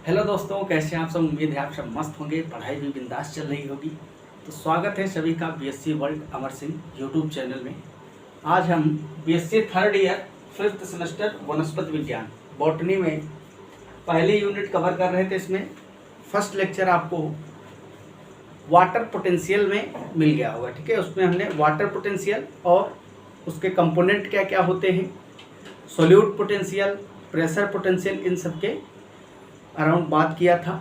Hello दोस्तों, कैसे हैं आप सब। उम्मीद है आप सब मस्त होंगे, पढ़ाई भी बिंदास चल रही होगी। तो स्वागत है सभी का BSc world Amar Singh YouTube channel में। आज हम BSc third year 5th semester वनस्पति विज्ञान बॉटनी में पहली यूनिट कवर कर रहे थे। इसमें फर्स्ट लेक्चर आपको वाटर पोटेंशियल में मिल गया होगा, ठीक है। उसमें हमने वाटर पोटेंशियल और उसके कंपोनेंट क्या क्या होते हैं, सोल्यूट पोटेंशियल, प्रेशर पोटेंशियल, इन सब के अराउंड बात किया था।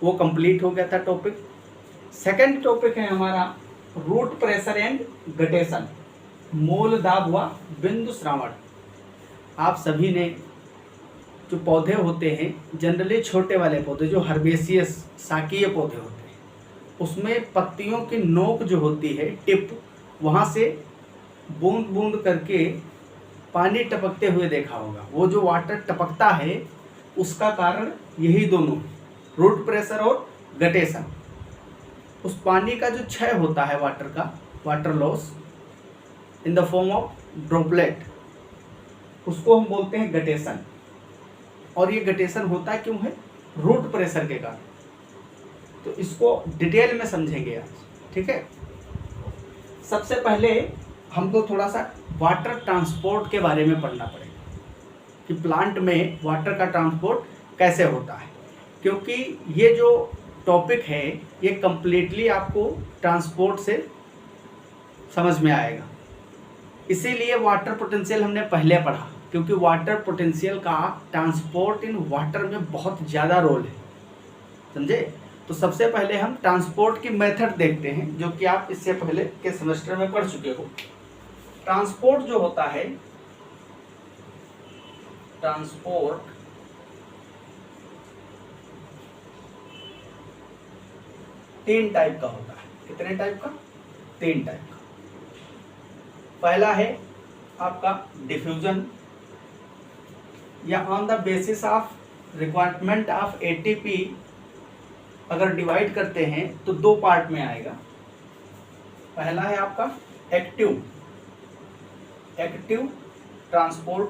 वो कंप्लीट हो गया था टॉपिक। सेकंड टॉपिक है हमारा रूट प्रेशर एंड गटेशन, मूल दाब व बिंदु श्रावण। आप सभी ने जो पौधे होते हैं जनरली छोटे वाले पौधे जो हर्बेसियस शाकीय पौधे होते हैं, उसमें पत्तियों की नोक जो होती है टिप, वहाँ से बूंद बूंद करके पानी टपकते हुए देखा होगा। वो जो वाटर टपकता है उसका कारण यही दोनों, रूट प्रेशर और गटेशन। उस पानी का जो क्षय होता है वाटर का, water loss in the form of droplet, उसको हम बोलते हैं गटेशन। और ये गटेशन होता क्यों है? रूट प्रेशर के कारण। तो इसको डिटेल में समझेंगे आज, ठीक है। सबसे पहले हमको थोड़ा सा वाटर ट्रांसपोर्ट के बारे में पढ़ना पड़ेगा कि प्लांट में वाटर का ट्रांसपोर्ट कैसे होता है, क्योंकि ये जो टॉपिक है ये कम्प्लीटली आपको ट्रांसपोर्ट से समझ में आएगा। इसीलिए वाटर पोटेंशियल हमने पहले पढ़ा, क्योंकि वाटर पोटेंशियल का ट्रांसपोर्ट इन वाटर में बहुत ज़्यादा रोल है, समझे। तो सबसे पहले हम ट्रांसपोर्ट की मेथड देखते हैं, जो कि आप इससे पहले के सेमेस्टर में पढ़ चुके हो। ट्रांसपोर्ट जो होता है, ट्रांसपोर्ट तीन टाइप का होता है। कितने टाइप का? तीन टाइप का। पहला है आपका डिफ्यूजन, या on the basis of requirement of ATP अगर डिवाइड करते हैं तो दो पार्ट में आएगा। पहला है आपका एक्टिव ट्रांसपोर्ट,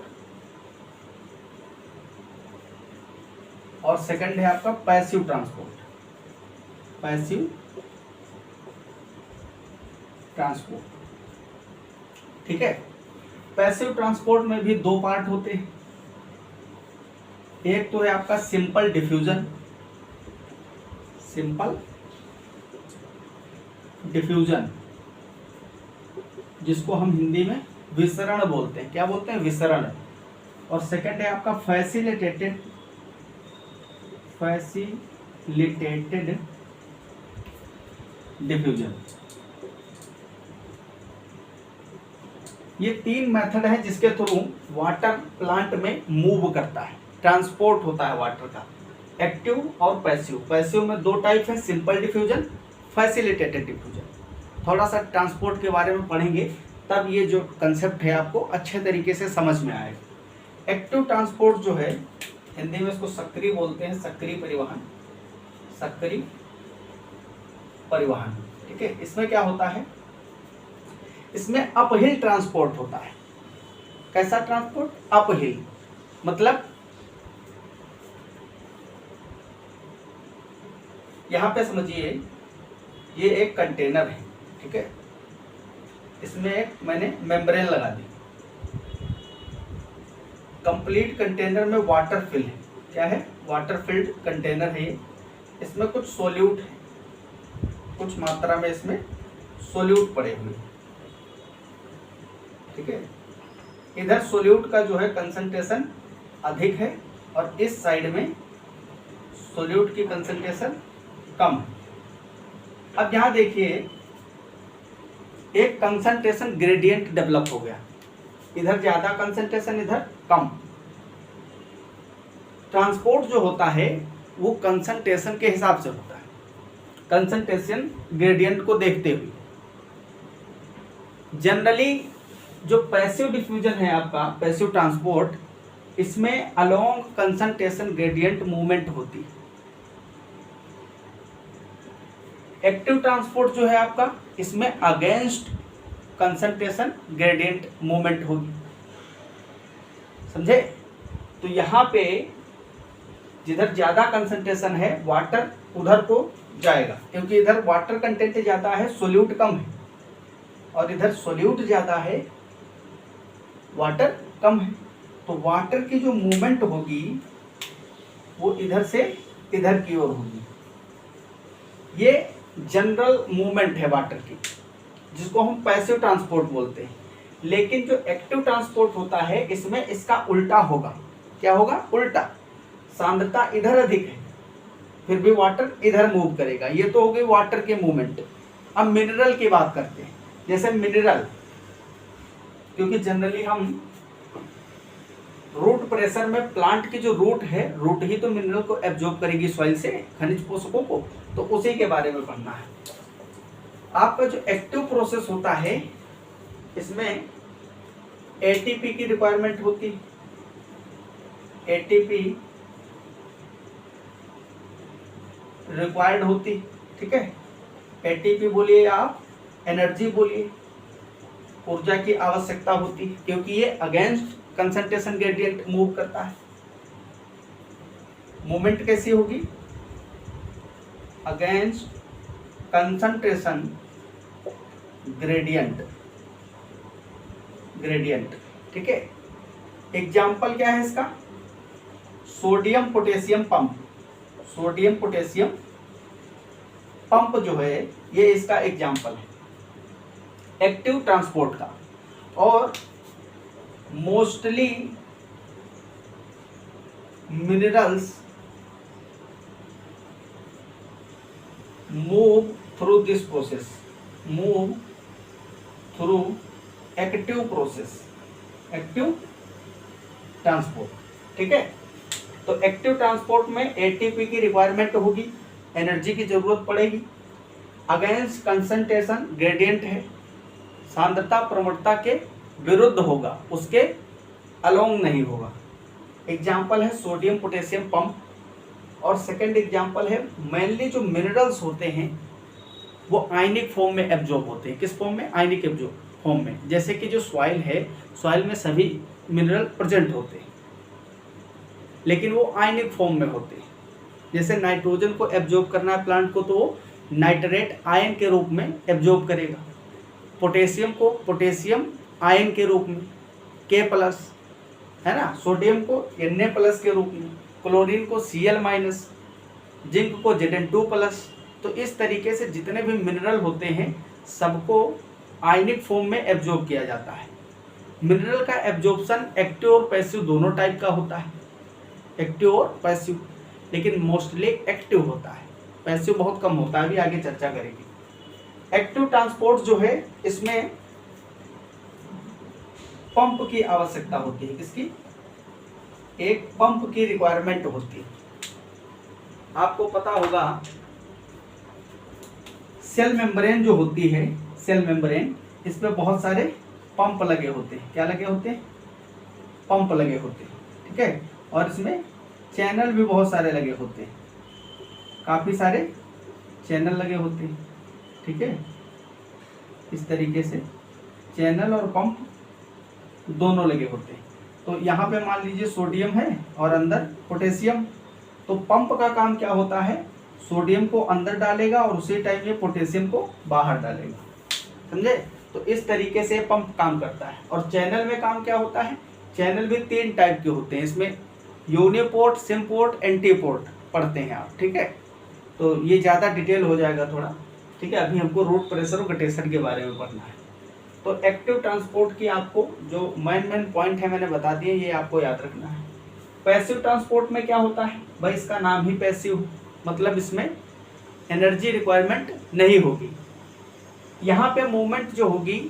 और सेकंड है आपका पैसिव ट्रांसपोर्ट, ठीक है। पैसिव ट्रांसपोर्ट में भी दो पार्ट होते हैं। एक तो है आपका सिंपल डिफ्यूजन, जिसको हम हिंदी में विसरण बोलते हैं। क्या बोलते हैं? विसरण। और सेकंड है आपका फैसिलिटेटेड डिफ्यूजन। ये तीन मेथड है जिसके थ्रू वाटर प्लांट में मूव करता है, ट्रांसपोर्ट होता है वाटर का। एक्टिव और पैसिव में दो टाइप है, सिंपल डिफ्यूजन, फैसिलिटेटेड डिफ्यूजन। थोड़ा सा ट्रांसपोर्ट के बारे में पढ़ेंगे, तब ये जो कंसेप्ट है आपको अच्छे तरीके से समझ में आएगा। एक्टिव ट्रांसपोर्ट जो है, हिंदी में इसको सक्रिय बोलते हैं, सक्रिय परिवहन, ठीक है। इसमें क्या होता है? इसमें अपहिल ट्रांसपोर्ट होता है। कैसा ट्रांसपोर्ट? अपहिल। मतलब यहां पे समझिए, ये एक कंटेनर है, ठीक है। इसमें एक मैंने मेम्ब्रेन लगा दी, कंप्लीट कंटेनर में वाटर फिल है। क्या है? वाटर फिल्ड कंटेनर है। इसमें कुछ सोल्यूट है, कुछ मात्रा में इसमें सोल्यूट पड़े हुए, ठीक है। इधर सोल्यूट का जो है कंसंट्रेशन अधिक है, और इस साइड में सोल्यूट की कंसंट्रेशन कम है। अब यहां देखिए, एक कंसंट्रेशन ग्रेडियंट डेवलप हो गया, इधर ज्यादा कंसंट्रेशन, इधर कम। ट्रांसपोर्ट जो होता है वो कंसंट्रेशन के हिसाब से होता है, कंसंट्रेशन ग्रेडियंट को देखते हुए। जनरली जो पैसिव डिफ्यूजन है आपका, पैसिव ट्रांसपोर्ट, इसमें अलोंग कंसंट्रेशन ग्रेडियंट मूवमेंट होती है। एक्टिव ट्रांसपोर्ट जो है आपका, इसमें अगेंस्ट कंसंट्रेशन ग्रेडियंट मूवमेंट होगी, समझे। तो यहाँ पे जिधर ज़्यादा कंसंट्रेशन है वाटर उधर को जाएगा, क्योंकि इधर वाटर कंटेंट ज़्यादा है, सोल्यूट कम है, और इधर सोल्यूट ज़्यादा है, वाटर कम है। तो वाटर की जो मूवमेंट होगी वो इधर से इधर की ओर होगी। ये जनरल मूवमेंट है वाटर की, जिसको हम पैसिव ट्रांसपोर्ट बोलते हैं। लेकिन जो एक्टिव ट्रांसपोर्ट होता है इसमें इसका उल्टा होगा। क्या होगा? उल्टा। सांद्रता इधर अधिक है, फिर भी वाटर इधर मूव करेगा। ये तो हो गई वाटर के मूवमेंट। अब मिनरल की बात करते हैं। जैसे मिनरल, क्योंकि जनरली हम रूट प्रेशर में प्लांट की जो रूट है, रूट ही तो मिनरल को एब्जॉर्ब करेगी सॉइल से, खनिज पोषकों को, तो उसी के बारे में पढ़ना है। आपका जो एक्टिव प्रोसेस होता है इसमें एटीपी की रिक्वायरमेंट होती है। एटीपी रिक्वायर्ड होती, ठीक है। एटीपी बोलिए आप, एनर्जी बोलिए, ऊर्जा की आवश्यकता होती, क्योंकि ये अगेंस्ट कंसंट्रेशन ग्रेडियंट मूव करता है। मूवमेंट कैसी होगी? अगेंस्ट कंसंट्रेशन ग्रेडियंट, ठीक है। एग्जाम्पल क्या है इसका? Sodium potassium pump. Sodium potassium pump जो है ये इसका एग्जाम्पल है एक्टिव ट्रांसपोर्ट का। और mostly minerals move through this process, move through active process, active transport, ठीक है। तो एक्टिव ट्रांसपोर्ट में एटीपी की रिक्वायरमेंट होगी, एनर्जी की जरूरत पड़ेगी, अगेंस्ट कंसंट्रेशन ग्रेडियंट है, सांद्रता प्रवणता के विरुद्ध होगा, उसके अलोंग नहीं होगा। एग्जाम्पल है सोडियम पोटेशियम पंप। और सेकंड एग्जाम्पल है मेनली जो मिनरल्स होते हैं वो आयनिक फॉर्म में एब्जॉर्ब होते हैं। किस फॉर्म में? आयनिक एब्जॉर्ब फॉर्म में। जैसे कि जो सॉइल है, सॉइल में सभी मिनरल प्रेजेंट होते हैं, लेकिन वो आयनिक फॉर्म में होते हैं। जैसे नाइट्रोजन को एब्जॉर्ब करना है प्लांट को, तो वो नाइट्रेट आयन के रूप में एब्जॉर्ब करेगा। पोटेशियम को पोटेशियम आयन के रूप में K+, है ना। सोडियम को Na+ के रूप में, क्लोरीन को Cl-, जिंक को Zn2+। तो इस तरीके से जितने भी मिनरल होते हैं सबको आयनिक फॉर्म में एब्जॉर्ब किया जाता है। मिनरल का एब्जॉर्प्शन एक्टिव और पैसिव दोनों टाइप का होता है, एक्टिव और पैसिव, लेकिन मोस्टली एक्टिव होता है, पैसिव बहुत कम होता है, अभी आगे चर्चा करेंगे। एक्टिव ट्रांसपोर्ट जो है इसमें पंप की आवश्यकता होती है। किसकी? एक पंप की रिक्वायरमेंट होती है। आपको पता होगा सेल मेम्ब्रेन जो होती है, सेल मेम्ब्रेन, इसमें बहुत सारे पंप लगे होते हैं। क्या लगे होते हैं? पंप लगे होते हैं, ठीक है। और इसमें चैनल भी बहुत सारे लगे होते हैं, काफ़ी सारे चैनल लगे होते हैं, ठीक है। इस तरीके से चैनल और पंप दोनों लगे होते हैं। तो यहाँ पे मान लीजिए सोडियम है और अंदर पोटेशियम, तो पंप का काम क्या होता है? सोडियम को अंदर डालेगा और उसी टाइम ये पोटेशियम को बाहर डालेगा, समझे। तो इस तरीके से पंप काम करता है। और चैनल में काम क्या होता है? चैनल भी 3 टाइप के होते हैं। इसमें यूनिपोर्ट, सिम्पोर्ट, एंटीपोर्ट पढ़ते हैं आप, ठीक है। तो ये ज़्यादा डिटेल हो जाएगा थोड़ा, ठीक है। अभी हमको रूट प्रेशर और गटेशन के बारे में पढ़ना है। तो एक्टिव ट्रांसपोर्ट की आपको जो मेन पॉइंट है मैंने बता दिए, ये आपको याद रखना है। पैसिव ट्रांसपोर्ट में क्या होता है भाई? इसका नाम ही पैसिव, मतलब इसमें एनर्जी रिक्वायरमेंट नहीं होगी। यहाँ पे मूवमेंट जो होगी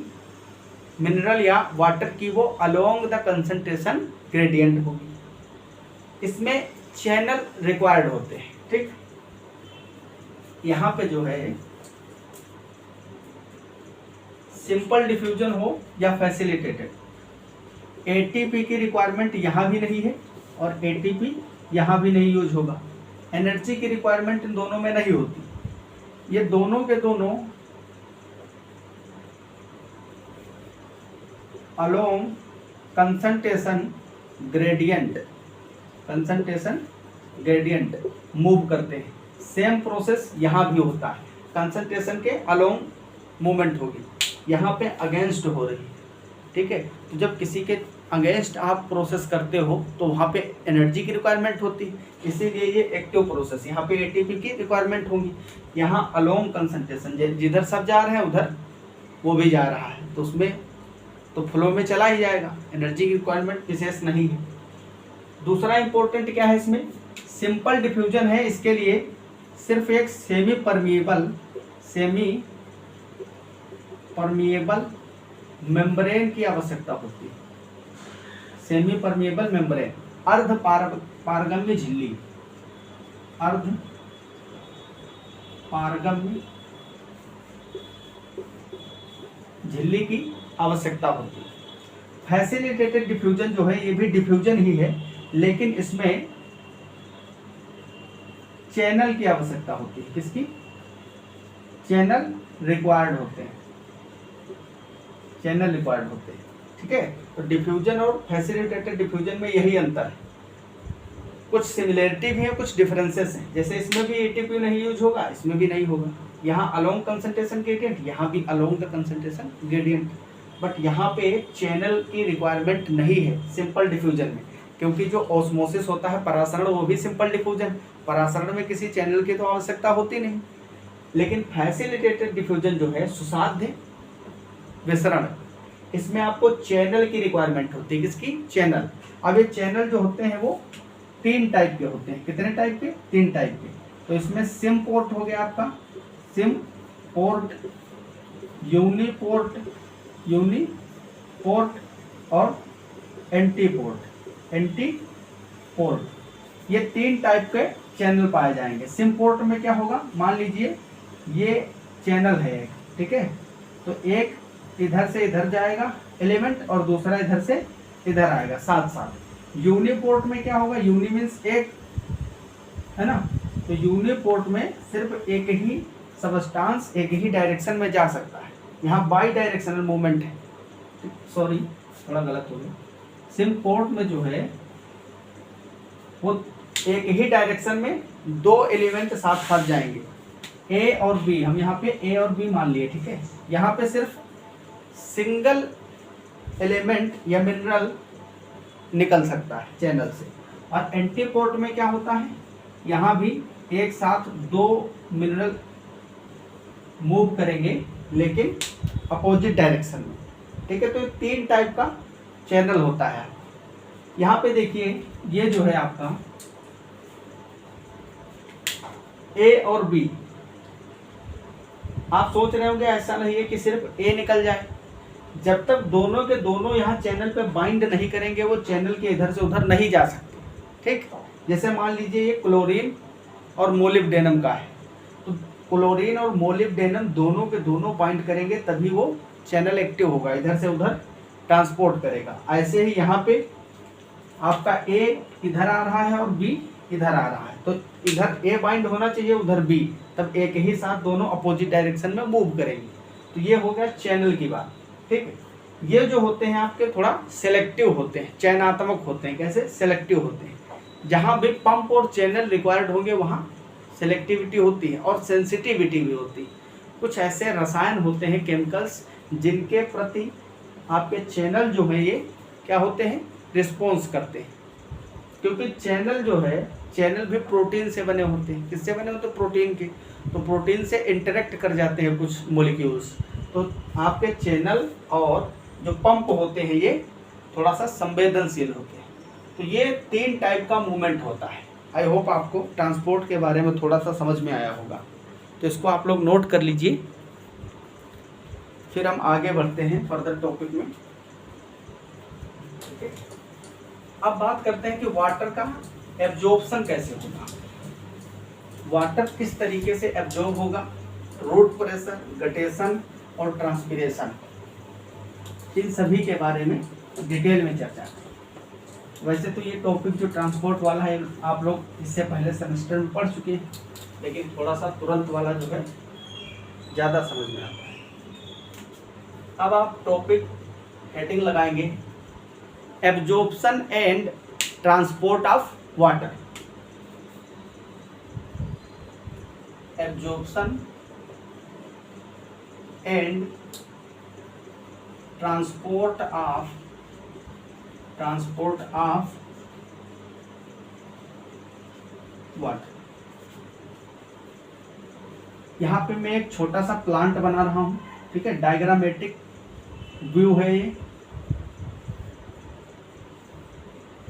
मिनरल या वाटर की वो अलोंग द कंसंट्रेशन ग्रेडियंट होगी। इसमें चैनल रिक्वायर्ड होते हैं, ठीक। यहाँ पे जो है सिंपल डिफ्यूजन हो या फैसिलिटेटेड, एटीपी की रिक्वायरमेंट यहाँ भी नहीं है और एटीपी यहाँ भी नहीं यूज होगा। एनर्जी की रिक्वायरमेंट इन दोनों में नहीं होती। ये दोनों के दोनों along concentration gradient, concentration gradient move करते हैं। सेम प्रोसेस यहाँ भी होता है, कंसंट्रेशन के अलोंग मूवमेंट होगी, यहाँ पे अगेंस्ट हो रही है, ठीक है। तो जब किसी के अगेंस्ट आप प्रोसेस करते हो तो वहाँ पे एनर्जी की रिक्वायरमेंट होती है, इसीलिए ये एक्टिव प्रोसेस, यहाँ पे एटीपी की रिक्वायरमेंट होगी। यहाँ अलोंग कंसंट्रेशन, जिधर सब जा रहे हैं उधर वो भी जा रहा है, तो उसमें तो फ्लो में चला ही जाएगा, एनर्जी की रिक्वायरमेंट विशेष नहीं है। दूसरा इंपॉर्टेंट क्या है इसमें, सिंपल डिफ्यूजन है, इसके लिए सिर्फ एक सेमी परमिएबल मेम्ब्रेन की आवश्यकता होती है। सेमी परमिएबल मेम्ब्रेन, अर्ध पारगम्य झिल्ली, अर्ध पारगम्य झिल्ली की आवश्यकता होती है। फैसिलिटेटेड डिफ्यूजन जो है ये भी डिफ्यूजन ही है, लेकिन इसमें चैनल की आवश्यकता होती है। किसकी? चैनल रिक्वायर्ड होते हैं, चैनल रिक्वायर्ड होते हैं, ठीक है। तो डिफ्यूजन और फैसिलिटेटेड डिफ्यूजन में यही अंतर है। कुछ सिमिलरिटी भी है, कुछ डिफरेंसेस हैं। जैसे इसमें भी एटीपी नहीं यूज होगा, इसमें भी नहीं होगा। यहाँ अलोंग कंसंट्रेशन ग्रेडियंट, यहाँ भी along the concentration gradient, but यहाँ पे चैनल की रिक्वायरमेंट नहीं है सिंपल डिफ्यूजन में, क्योंकि जो ऑस्मोसिस होता है परासरण, वो भी सिंपल डिफ्यूजन, परासरण में किसी चैनल की तो आवश्यकता होती नहीं। लेकिन फैसिलिटेटेड डिफ्यूजन जो है सुसाध्य विसरण, इसमें आपको चैनल की रिक्वायरमेंट होती है। किसकी? चैनल। अब ये चैनल जो होते हैं वो 3 टाइप के होते हैं। कितने टाइप के? 3 टाइप के। तो इसमें सिम पोर्ट हो गया आपका, सिम पोर्ट, यूनिपोर्ट और एंटी पोर्ट, ये 3 टाइप के चैनल पाए जाएंगे। सिम पोर्ट में क्या होगा, मान लीजिए ये चैनल है एक, ठीक है, तो एक इधर से इधर जाएगा एलिमेंट और दूसरा इधर से इधर आएगा साथ साथ। यूनिपोर्ट में क्या होगा, यूनि मीन्स एक, है ना, तो यूनिपोर्ट में सिर्फ एक ही सबस्टांस एक ही डायरेक्शन में जा सकता है। यहाँ बाई डायरेक्शनल मूवमेंट है, सॉरी थोड़ा गलत हो गया। सिम पोर्ट में जो है वो एक ही डायरेक्शन में 2 एलिमेंट साथ साथ जाएंगे, ए और बी। हम यहाँ पे ए और बी मान लिए, ठीक है। यहाँ पे सिर्फ सिंगल एलिमेंट या मिनरल निकल सकता है चैनल से। और एंटी पोर्ट में क्या होता है, यहाँ भी एक साथ 2 मिनरल मूव करेंगे लेकिन अपोजिट डायरेक्शन में, ठीक है। तो 3 टाइप का चैनल होता है। यहाँ पे देखिए ये जो है आपका ए और बी, आप सोच रहे होंगे ऐसा नहीं है कि सिर्फ ए निकल जाए। जब तक दोनों के दोनों यहाँ चैनल पे बाइंड नहीं करेंगे वो चैनल के इधर से उधर नहीं जा सकते, ठीक। जैसे मान लीजिए ये क्लोरीन और मोलिब्डेनम का है, तो क्लोरीन और मोलिब्डेनम दोनों के दोनों बाइंड करेंगे तभी वो चैनल एक्टिव होगा, इधर से उधर ट्रांसपोर्ट करेगा। ऐसे ही यहाँ पे आपका ए इधर आ रहा है और बी इधर आ रहा है, तो इधर ए बाइंड होना चाहिए, उधर बी, तब एक ही साथ दोनों अपोजिट डायरेक्शन में मूव करेंगे। तो ये हो गया चैनल की बात, ठीक है। ये जो होते हैं आपके थोड़ा सेलेक्टिव होते हैं, चयनात्मक होते हैं। कैसे? सेलेक्टिव होते हैं। जहाँ भी पंप और चैनल रिक्वायर्ड होंगे वहाँ सेलेक्टिविटी होती है और सेंसिटिविटी भी होती है। कुछ ऐसे रसायन होते हैं, केमिकल्स, जिनके प्रति आपके चैनल जो है ये क्या होते हैं, रिस्पॉन्स करते हैं। क्योंकि चैनल जो है, चैनल भी प्रोटीन से बने होते हैं। किससे बने होते हैं? प्रोटीन के। तो प्रोटीन से इंटरेक्ट कर जाते हैं कुछ मॉलिक्यूल्स, तो आपके चैनल और जो पंप होते हैं ये थोड़ा सा संवेदनशील होते हैं। तो ये 3 टाइप का मूवमेंट होता है। आई होप आपको ट्रांसपोर्ट के बारे में थोड़ा सा समझ में आया होगा, तो इसको आप लोग नोट कर लीजिए। फिर हम आगे बढ़ते हैं फर्दर टॉपिक में, ठीक है। अब बात करते हैं कि वाटर का एब्जॉर्प्शन कैसे होगा, वाटर किस तरीके से एब्जॉर्ब होगा, रूट प्रेशर, गटेशन और ट्रांसपिरेशन, इन सभी के बारे में डिटेल में चर्चा करें। वैसे तो ये टॉपिक जो ट्रांसपोर्ट वाला है आप लोग इससे पहले सेमेस्टर में पढ़ चुके हैं, लेकिन थोड़ा सा तुरंत वाला जो है ज़्यादा समझ में आता है। अब आप टॉपिक हेडिंग लगाएंगे, absorption and transport of water. Absorption and transport of water. यहाँ पे मैं एक छोटा सा प्लांट बना रहा हूं, ठीक है, डायग्रामेटिक व्यू है ये,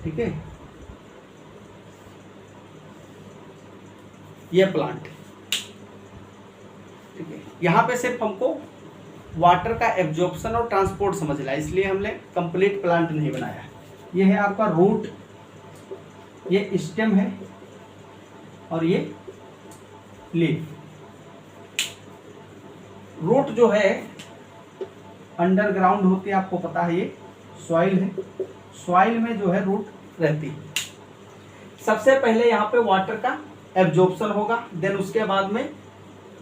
ठीक है, ये प्लांट, ठीक है। यहाँ पे सिर्फ हमको वाटर का एब्जॉर्प्शन और ट्रांसपोर्ट समझना है, इसलिए हमने कंप्लीट प्लांट नहीं बनाया। ये है आपका रूट, ये स्टेम है और ये लीफ। रूट जो है अंडरग्राउंड होती है, आपको पता है, ये सॉइल है, सॉइल में जो है रूट रहती है। सबसे पहले यहाँ पे वाटर का एब्जॉर्प्शन होगा, देन उसके बाद में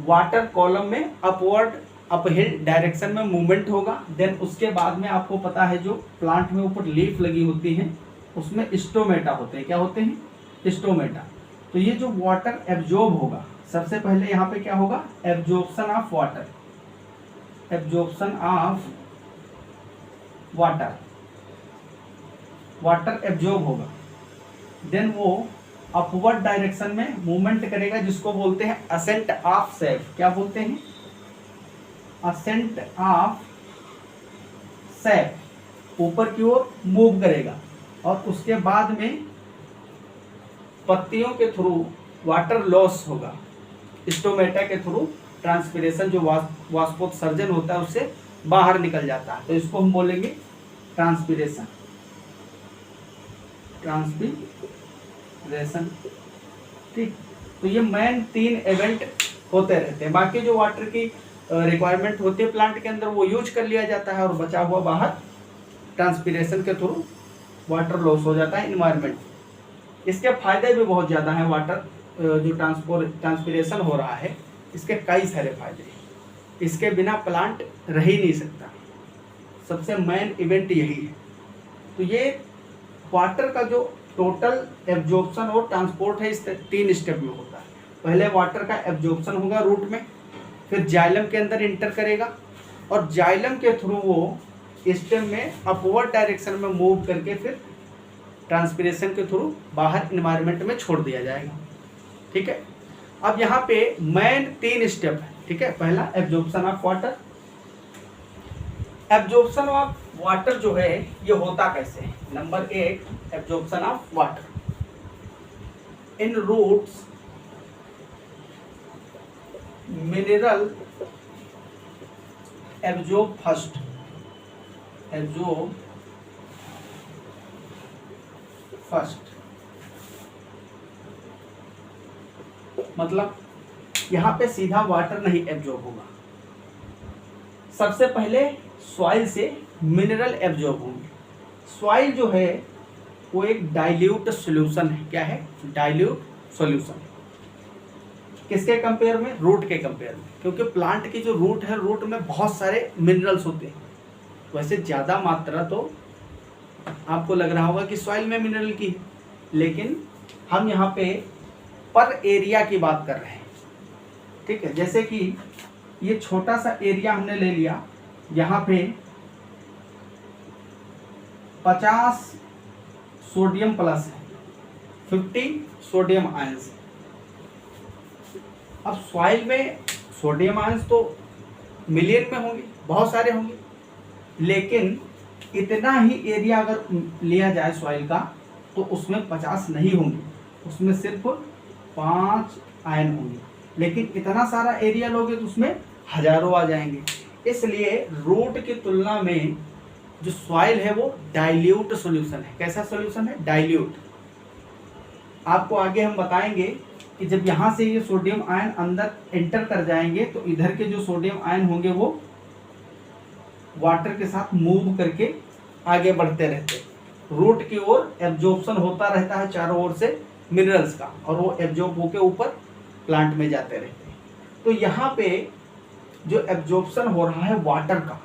वाटर कॉलम में अपवर्ड अपहिल डायरेक्शन में मूवमेंट होगा, देन उसके बाद में आपको पता है जो प्लांट में ऊपर लीफ लगी होती है उसमें स्टोमेटा होते हैं। क्या होते हैं? स्टोमेटा। तो ये जो वाटर एब्जॉर्ब होगा, सबसे पहले यहाँ पे क्या होगा? Absorption of water, absorption of water, water absorb होगा, देन वो अपवर्ड डायरेक्शन में मूवमेंट करेगा, जिसको बोलते हैं असेंट ऑफ सैप। क्या बोलते हैं? असेंट ऑफ सैप, ऊपर की ओर मूव करेगा, और उसके बाद में पत्तियों के थ्रू वाटर लॉस होगा, स्टोमेटा के थ्रू ट्रांसपिरेशन, जो वाष्पोत्सर्जन होता है उससे बाहर निकल जाता है, तो इसको हम बोलेंगे ट्रांसपिरेशन, ट्रांसपिरेशन, ठीक। तो ये मेन 3 इवेंट होते रहते हैं, बाकी जो वाटर की रिक्वायरमेंट होती है प्लांट के अंदर वो यूज कर लिया जाता है, और बचा हुआ बाहर ट्रांसपिरेशन के थ्रू वाटर लॉस हो जाता है इन्वायरमेंट। इसके फायदे भी बहुत ज़्यादा हैं, वाटर जो ट्रांसपिरेशन हो रहा है, इसके कई सारे फायदे हैं, इसके बिना प्लांट रह ही नहीं सकता, सबसे मेन इवेंट यही है। तो ये वाटर का जो टोटल एब्जॉर्प्शन और ट्रांसपोर्ट है, इस 3 स्टेप में होता है। पहले वाटर का एब्जॉर्प्शन होगा रूट में, फिर जाइलम के अंदर इंटर करेगा, और जाइलम के थ्रू वो स्टेम में अपवर्ड डायरेक्शन में मूव करके फिर ट्रांसपिरेशन के थ्रू बाहर इन्वायरमेंट में छोड़ दिया जाएगा, ठीक है। अब यहाँ पे मेन 3 स्टेप है, ठीक है। पहला absorption of water. Absorption of water जो है ये होता कैसे है? Number 1, absorption of water in roots mineral absorb first, absorb first, मतलब यहाँ पे सीधा वाटर नहीं एब्जॉर्ब होगा, सबसे पहले सॉइल से मिनरल एब्जॉर्ब होंगे। सॉइल जो है वो एक डाइल्यूट सॉल्यूशन है। क्या है? Dilute solution. किसके कंपेयर में? रूट के कंपेयर में, क्योंकि प्लांट की जो रूट है, रूट में बहुत सारे मिनरल्स होते हैं। वैसे ज़्यादा मात्रा तो आपको लग रहा होगा कि सॉइल में मिनरल की है, लेकिन हम यहाँ पे पर एरिया की बात कर रहे हैं, ठीक है। जैसे कि ये छोटा सा एरिया हमने ले लिया, यहाँ पे 50 सोडियम प्लस है, 50 सोडियम आयंस। अब सॉइल में सोडियम आयंस तो मिलियन में होंगे, बहुत सारे होंगे, लेकिन इतना ही एरिया अगर लिया जाए सॉइल का तो उसमें 50 नहीं होंगे, उसमें सिर्फ 5 आयन होंगे। लेकिन इतना सारा एरिया लोगे तो उसमें हजारों आ जाएंगे। इसलिए रूट की तुलना में जो सॉइल है वो डाइल्यूट सॉल्यूशन है। कैसा सॉल्यूशन है? डाइल्यूट। आपको आगे हम बताएंगे कि जब यहाँ से ये सोडियम आयन अंदर एंटर कर जाएंगे तो इधर के जो सोडियम आयन होंगे वो वाटर के साथ मूव करके आगे बढ़ते रहते, रूट की ओर एब्जॉर्प्शन होता रहता है चारों ओर से मिनरल्स का, और वो एब्जॉर्ब होकर ऊपर प्लांट में जाते रहते हैं। तो यहाँ पे जो एब्जॉर्प्शन हो रहा है वाटर का,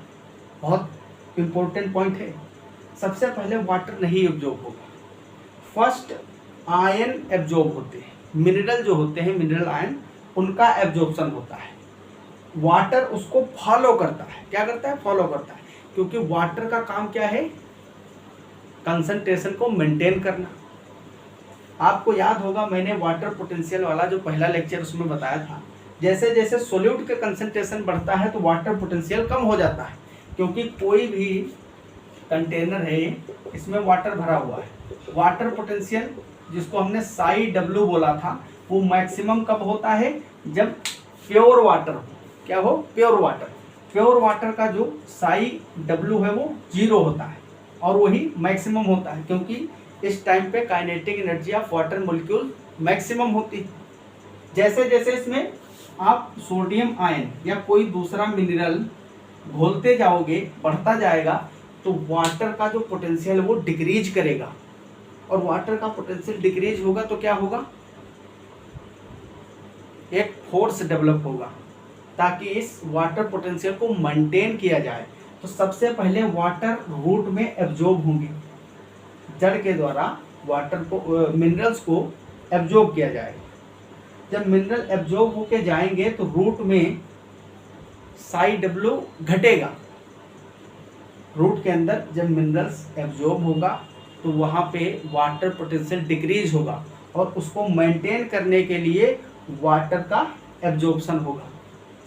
बहुत इंपॉर्टेंट पॉइंट है। सबसे पहले वाटर नहीं एब्जॉर्ब होगा, फर्स्ट आयन एब्जॉर्ब होते हैं, मिनरल जो होते हैं, मिनरल आयन उनका एब्जॉर्प्शन होता है। वाटर उसको फॉलो करता है। क्या करता है? फॉलो करता है, क्योंकि वाटर का काम क्या है? कंसंट्रेशन को मेंटेन करना। आपको याद होगा मैंने वाटर पोटेंशियल वाला जो पहला लेक्चर उसमें बताया था, जैसे जैसे सोल्यूट का कंसंट्रेशन बढ़ता है तो वाटर पोटेंशियल कम हो जाता है, क्योंकि कोई भी कंटेनर है इसमें वाटर भरा हुआ है। वाटर पोटेंशियल जिसको हमने साई डब्ल्यू बोला था, वो मैक्सिमम कब होता है? जब प्योर वाटर हो। क्या हो? Pure water. प्योर वाटर का जो साई डब्ल्यू है वो 0 होता है और वही मैक्सिमम होता है, क्योंकि इस टाइम पे kinetic energy of water molecule maximum होती है। जैसे जैसे इसमें आप सोडियम आयन या कोई दूसरा मिनरल घोलते जाओगे, बढ़ता जाएगा, तो वाटर का जो पोटेंशियल है वो डिक्रीज करेगा। और वाटर का पोटेंशियल डिक्रीज होगा तो क्या होगा? एक फोर्स डेवलप होगा ताकि इस वाटर पोटेंशियल को मेंटेन किया जाए। तो सबसे पहले वाटर रूट में एब्जॉर्ब होंगे, जड़ के द्वारा वाटर को मिनरल्स को एब्जॉर्ब किया जाएगा। जब मिनरल एब्जॉर्ब होके जाएंगे तो रूट में साई डब्ल्यू घटेगा। रूट के अंदर जब मिनरल्स एब्जॉर्ब होगा तो वहाँ पे वाटर पोटेंशियल डिक्रीज होगा और उसको मेंटेन करने के लिए वाटर का एब्जॉर्प्शन होगा।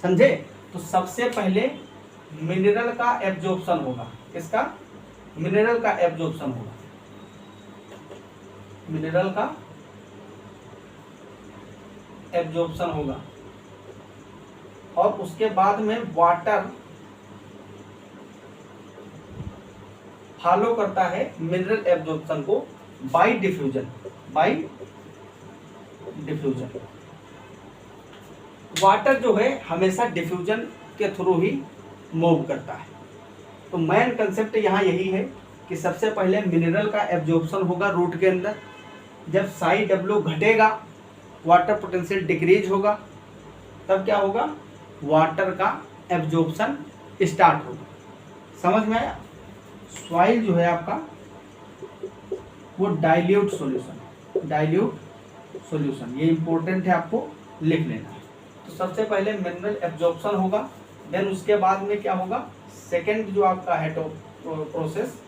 समझे? तो सबसे पहले मिनरल का एब्जॉर्प्शन होगा। किसका? मिनरल का एब्जॉर्प्शन होगा। मिनरल का एब्जॉर्प्शन होगा और उसके बाद में वाटर फॉलो करता है मिनरल एब्जॉर्प्शन को bye diffusion. Bye diffusion water जो है हमेशा डिफ्यूजन के थ्रू ही मूव करता है। तो मेन कंसेप्ट यहाँ यही है कि सबसे पहले मिनरल का एब्जॉर्प्शन होगा रूट के अंदर। जब साई डब्ल्यू घटेगा, वाटर पोटेंशियल डिक्रीज होगा, तब क्या होगा? वाटर का एब्जॉर्प्शन स्टार्ट होगा। समझ में आया? सॉइल जो है आपका वो डाइल्यूट सॉल्यूशन। डाइल्यूट सॉल्यूशन ये इंपॉर्टेंट है, आपको लिख लेना है। तो सबसे पहले मिनरल एब्जॉर्प्शन होगा, देन उसके बाद में क्या होगा? सेकेंड जो आपका है तो प्रोसेस,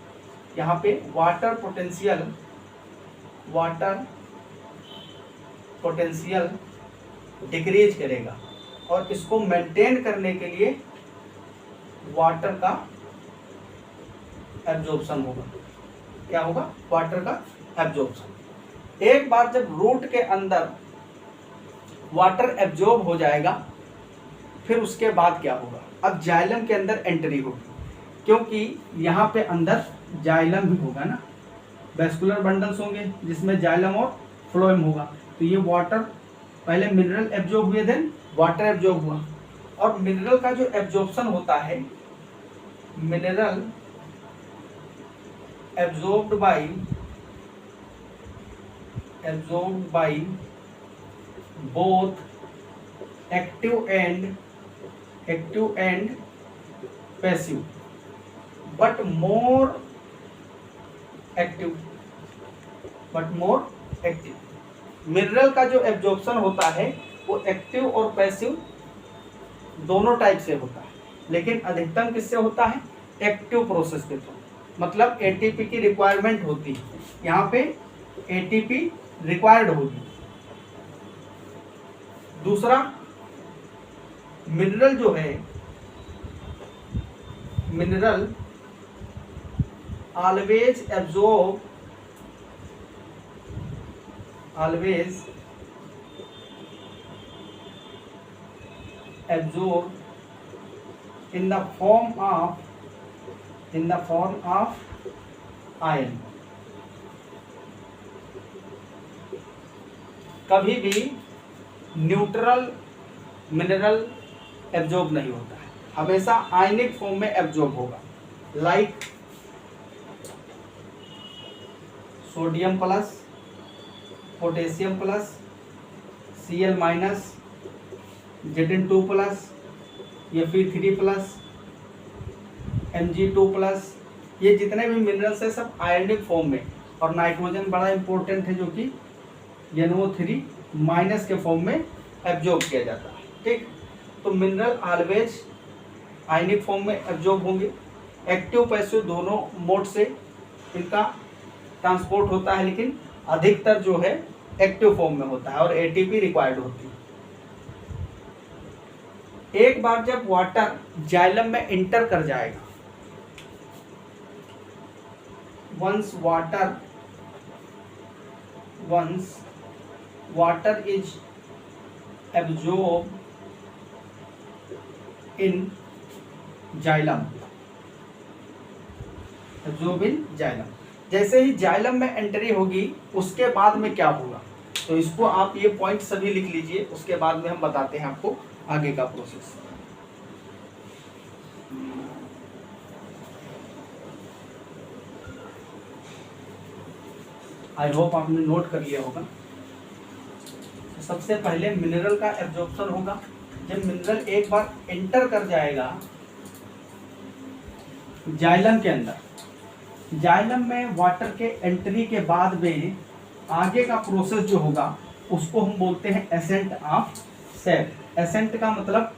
यहाँ पे वाटर पोटेंशियल डिक्रीज करेगा और इसको मेंटेन करने के लिए वाटर का एब्जॉर्प्शन होगा। क्या होगा? वाटर का एब्जॉर्प्शन। एक बार जब रूट के अंदर वाटर एब्जॉर्ब हो जाएगा, फिर उसके बाद क्या होगा? अब जाइलम के अंदर एंट्री होगी, क्योंकि यहाँ पे अंदर जाइलम भी होगा ना, वैस्कुलर बंडल्स होंगे जिसमें जाइलम और फ्लोएम होगा। तो ये वाटर पहले मिनरल एब्जॉर्ब हुए, देन वाटर एब्जॉर्ब हुआ। और मिनरल का जो एब्जॉर्प्शन होता है, mineral absorbed by both active and passive, but more active. Mineral का जो एब्जॉर्प्शन होता है वो एक्टिव और पैसिव दोनों टाइप से होता है, लेकिन अधिकतम किससे होता है? एक्टिव प्रोसेस के थ्रू। मतलब एटीपी की रिक्वायरमेंट होती है, यहाँ पे एटीपी रिक्वायर्ड होगी। दूसरा, मिनरल जो है, mineral always absorb in the form of iron। कभी भी न्यूट्रल मिनरल एब्जॉर्ब नहीं होता है, हमेशा आयनिक फॉर्म में एब्जॉर्ब होगा। Like sodium plus, potassium plus, Cl minus, Zn2 plus, Fe3 plus, Mg2 plus, ये जितने भी मिनरल्स हैं सब आयनिक फॉर्म में। और नाइट्रोजन बड़ा इंपॉर्टेंट है जो कि NO3 माइनस के फॉर्म में एब्जॉर्ब किया जाता है। ठीक, तो मिनरल ऑलवेज आयनिक फॉर्म में एब्जॉर्ब होंगे। एक्टिव पैसिव दोनों मोड से इनका ट्रांसपोर्ट होता है, लेकिन अधिकतर जो है एक्टिव फॉर्म में होता है और एटीपी रिक्वायर्ड होती है। एक बार जब वाटर जाइलम में इंटर कर जाएगा, once water is absorbed in xylem, जैसे ही जाइलम में एंट्री होगी उसके बाद में क्या होगा, तो इसको आप ये पॉइंट सभी लिख लीजिए, उसके बाद में हम बताते हैं आपको आगे का प्रोसेस। आई होप आपने नोट कर लिया होगा। तो सबसे पहले मिनरल का एब्जॉर्प्शन होगा। जब मिनरल एक बार एंटर कर जाएगा जाइलम के अंदर, जाइलम में वाटर के एंट्री के बाद में आगे का प्रोसेस जो होगा उसको हम बोलते हैं एसेंट ऑफ सेप। एसेंट का मतलब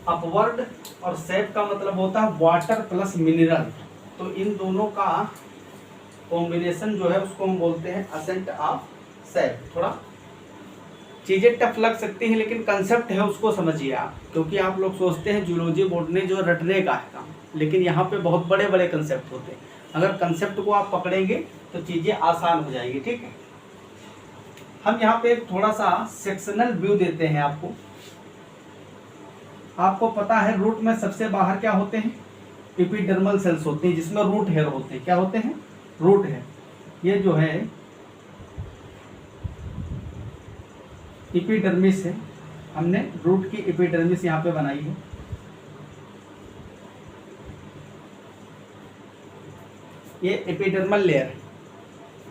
अपवर्ड और सेप का मतलब होता है वाटर प्लस मिनरल, तो इन दोनों का कॉम्बिनेशन जो है उसको हम बोलते हैं एसेंट ऑफ सेप। थोड़ा चीज़ें टफ लग सकती हैं, लेकिन कंसेप्ट है उसको समझिए आप, क्योंकि आप लोग सोचते हैं जूलॉजी बोर्ड ने जो रटने का है काम, लेकिन यहाँ पे बहुत बड़े बड़े कंसेप्ट होते हैं। अगर कंसेप्ट को आप पकड़ेंगे तो चीज़ें आसान हो जाएगी। ठीक है, हम यहाँ पे थोड़ा सा सेक्शनल व्यू देते हैं आपको। आपको पता है रूट में सबसे बाहर क्या होते हैं, एपिडर्मल सेल्स होते हैं, जिसमें रूट हेयर होते हैं। क्या होते हैं, रूट हेयर। ये जो है एपिडर्मिस है, हमने रूट की एपिडर्मिस यहाँ पे बनाई है। ये एपिडर्मल लेयर है।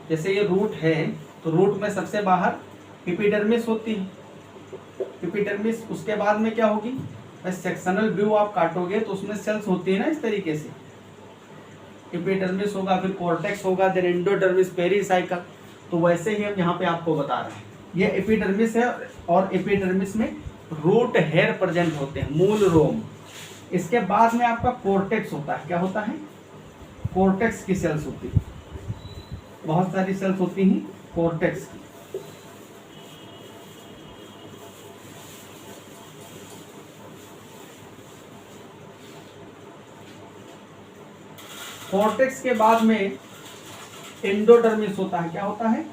जैसे ये रूट है तो रूट में सबसे बाहर एपिडर्मिस होती है। एपिडर्मिस उसके बाद में क्या होगी, सेक्शनल व्यू आप काटोगे तो उसमें सेल्स होती है ना इस तरीके से। एपिडर्मिस होगा, फिर कॉर्टेक्स होगा, देन एंडोडर्मिस, पेरिसाइकल। तो वैसे ही हम यहाँ पे आपको बता रहे हैं, ये एपिडर्मिस है और एपिडर्मिस में रूट हेयर प्रेजेंट होते हैं, मूल रोम। इसके बाद में आपका कॉर्टेक्स होता है। क्या होता है, कॉर्टेक्स की सेल्स होती है, बहुत सारी सेल्स होती हैं कॉर्टेक्स की। कॉर्टेक्स के बाद में एंडोडर्मिस होता है। क्या होता है,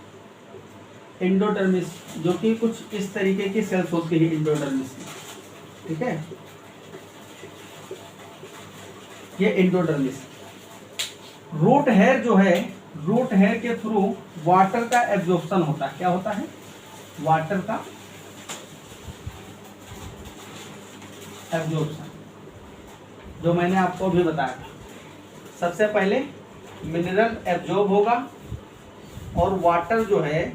एंडोडर्मिस, जो कि कुछ इस तरीके की सेल्स होती है एंडोडर्मिस में। ठीक है, ये एंडोडर्मिस। रूट हेयर जो है, रूट हेयर के थ्रू वाटर का एब्जॉर्प्शन होता है। क्या होता है, वाटर का एब्जॉर्प्शन, जो मैंने आपको अभी बताया था। सबसे पहले मिनरल एब्जॉर्ब होगा और वाटर जो है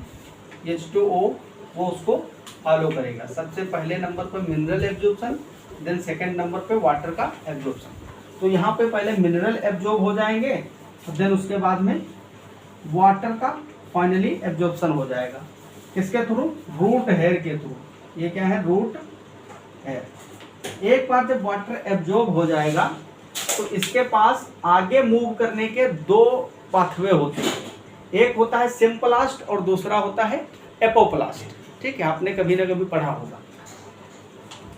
H2O वो उसको फॉलो करेगा। सबसे पहले नंबर पर mineral absorption, then second number पे वाटर का एब्जॉर्प्शन। तो यहाँ पे पहले मिनरल एब्जॉर्ब हो जाएंगे, देन उसके बाद में वाटर का फाइनली एब्जॉर्प्शन हो जाएगा। किसके थ्रू, रूट हेयर के थ्रू। ये क्या है, रूट हेयर। एक बार जब वाटर एब्जॉर्ब हो जाएगा तो इसके पास आगे मूव करने के दो पाथवे होते हैं। एक होता है सिम्प्लास्ट और दूसरा होता है एपोप्लास्ट। ठीक है, आपने कभी ना कभी पढ़ा होगा।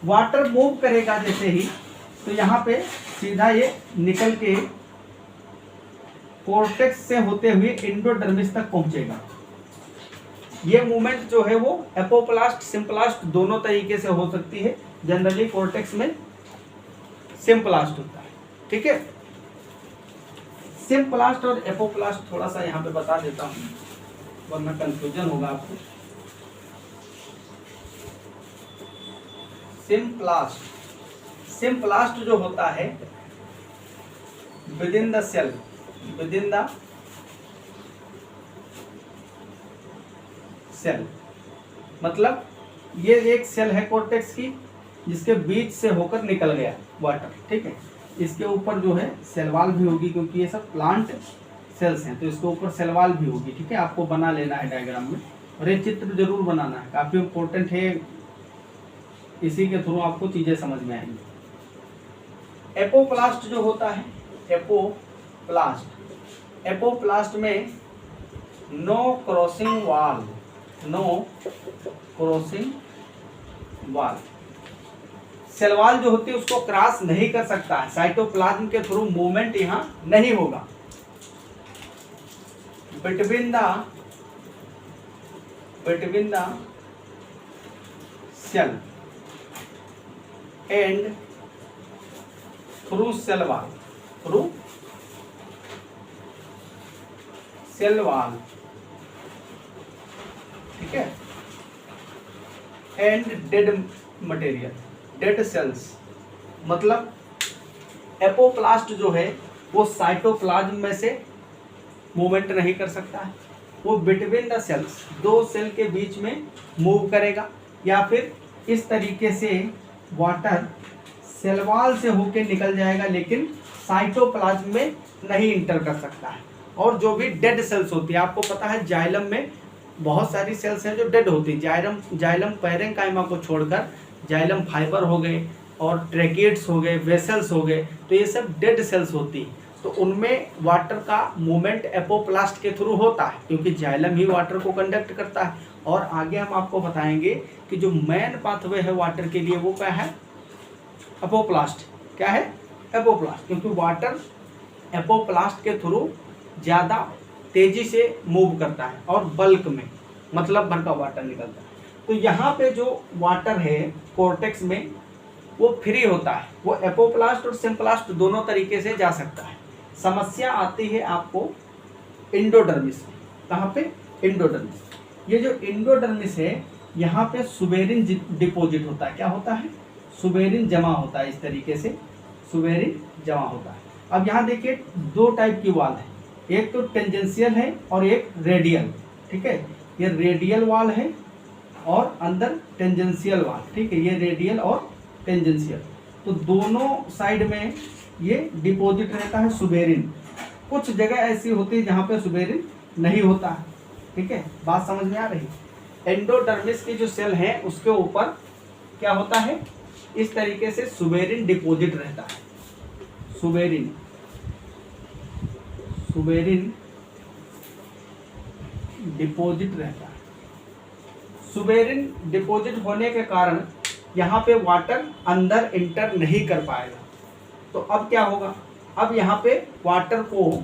वाटर मूव करेगा जैसे ही, तो यहाँ पे सीधा ये निकल के कॉर्टेक्स से होते हुए एंडोडर्मिस तक पहुंचेगा। ये मूवमेंट जो है वो एपोप्लास्ट सिम्प्लास्ट दोनों तरीके से हो सकती है। जनरली कॉर्टेक्स में सिम्प्लास्ट होता है। ठीक है, सिम्प्लास्ट और एपोप्लास्ट थोड़ा सा यहाँ पे बता देता हूँ, वरना कंफ्यूजन होगा आपको। सिम्प्लास्ट जो होता है within the cell, within the cell, मतलब ये एक सेल है कॉर्टेक्स की जिसके बीच से होकर निकल गया वाटर। ठीक है, इसके ऊपर जो है सेल वॉल भी होगी, क्योंकि ये सब प्लांट सेल्स हैं, तो इसके ऊपर सेल वॉल भी होगी। ठीक है, आपको बना लेना है डायग्राम में, और ये चित्र जरूर बनाना है, काफ़ी इम्पोर्टेंट है। इसी के थ्रू आपको चीजें समझ में आएंगी। एपोप्लास्ट जो होता है, एपोप्लास्ट में नो क्रॉसिंग वाल, सेल वॉल जो होती है उसको क्रॉस नहीं कर सकता है, साइटोप्लाज्म के थ्रू मूवमेंट यहां नहीं होगा। Between the cell and through cell wall, ठीक है, and dead material, dead cells, मतलब एपोप्लास्ट जो है वो साइटोप्लाज्म में से मूवमेंट नहीं कर सकता है, वो बिटवीन द सेल्स, दो सेल के बीच में मूव करेगा, या फिर इस तरीके से वाटर सेल वॉल से होके निकल जाएगा, लेकिन साइटोप्लाज्म में नहीं इंटर कर सकता है। और जो भी डेड सेल्स होती है, आपको पता है जाइलम में बहुत सारी सेल्स हैं जो डेड होती है, जाइलम पैरेंकाइमा को छोड़कर जाइलम फाइबर हो गए और ट्रैकिड्स हो गए, वेसल्स हो गए, तो ये सब डेड सेल्स होती हैं। तो उनमें वाटर का मूवमेंट एपोप्लास्ट के थ्रू होता है, क्योंकि जाइलम ही वाटर को कंडक्ट करता है। और आगे हम आपको बताएंगे कि जो मेन पाथवे है वाटर के लिए वो क्या है, एपोप्लास्ट। क्या है? एपोप्लास्ट, क्योंकि वाटर एपोप्लास्ट के थ्रू ज़्यादा तेजी से मूव करता है और बल्क में, मतलब भर का वाटर निकलता है। तो यहाँ पे जो वाटर है कोर्टेक्स में वो फ्री होता है, वो एपोप्लास्ट और सिम्प्लास्ट दोनों तरीके से जा सकता है। समस्या आती है आपको इंडोडर्मिस में। कहाँ पे? इंडोडर्मिस। ये जो इंडोडर्मिस है यहाँ पे सुबेरिन डिपॉजिट होता है। क्या होता है? सुबेरिन जमा होता है, इस तरीके से सुबेरिन जमा होता है। अब यहाँ देखिए दो टाइप की वाल है, एक तो टेंजेंशियल है और एक रेडियल, ठीक है। ये रेडियल वाल है और अंदर टेंजेंशियल वाल, ठीक है। ये रेडियल और टेंजेंशियल, तो दोनों साइड में ये डिपॉजिट रहता है सुबेरिन। कुछ जगह ऐसी होती है जहाँ पे सुबेरिन नहीं होता है, ठीक है। बात समझ में आ रही? एंडोडर्मिस की जो सेल है उसके ऊपर क्या होता है, इस तरीके से सुबेरिन डिपॉजिट रहता है। सुबेरिन डिपॉजिट रहता है। सुबेरिन डिपॉजिट होने के कारण यहाँ पे वाटर अंदर इंटर नहीं कर पाएगा। तो अब क्या होगा, अब यहाँ पे वाटर को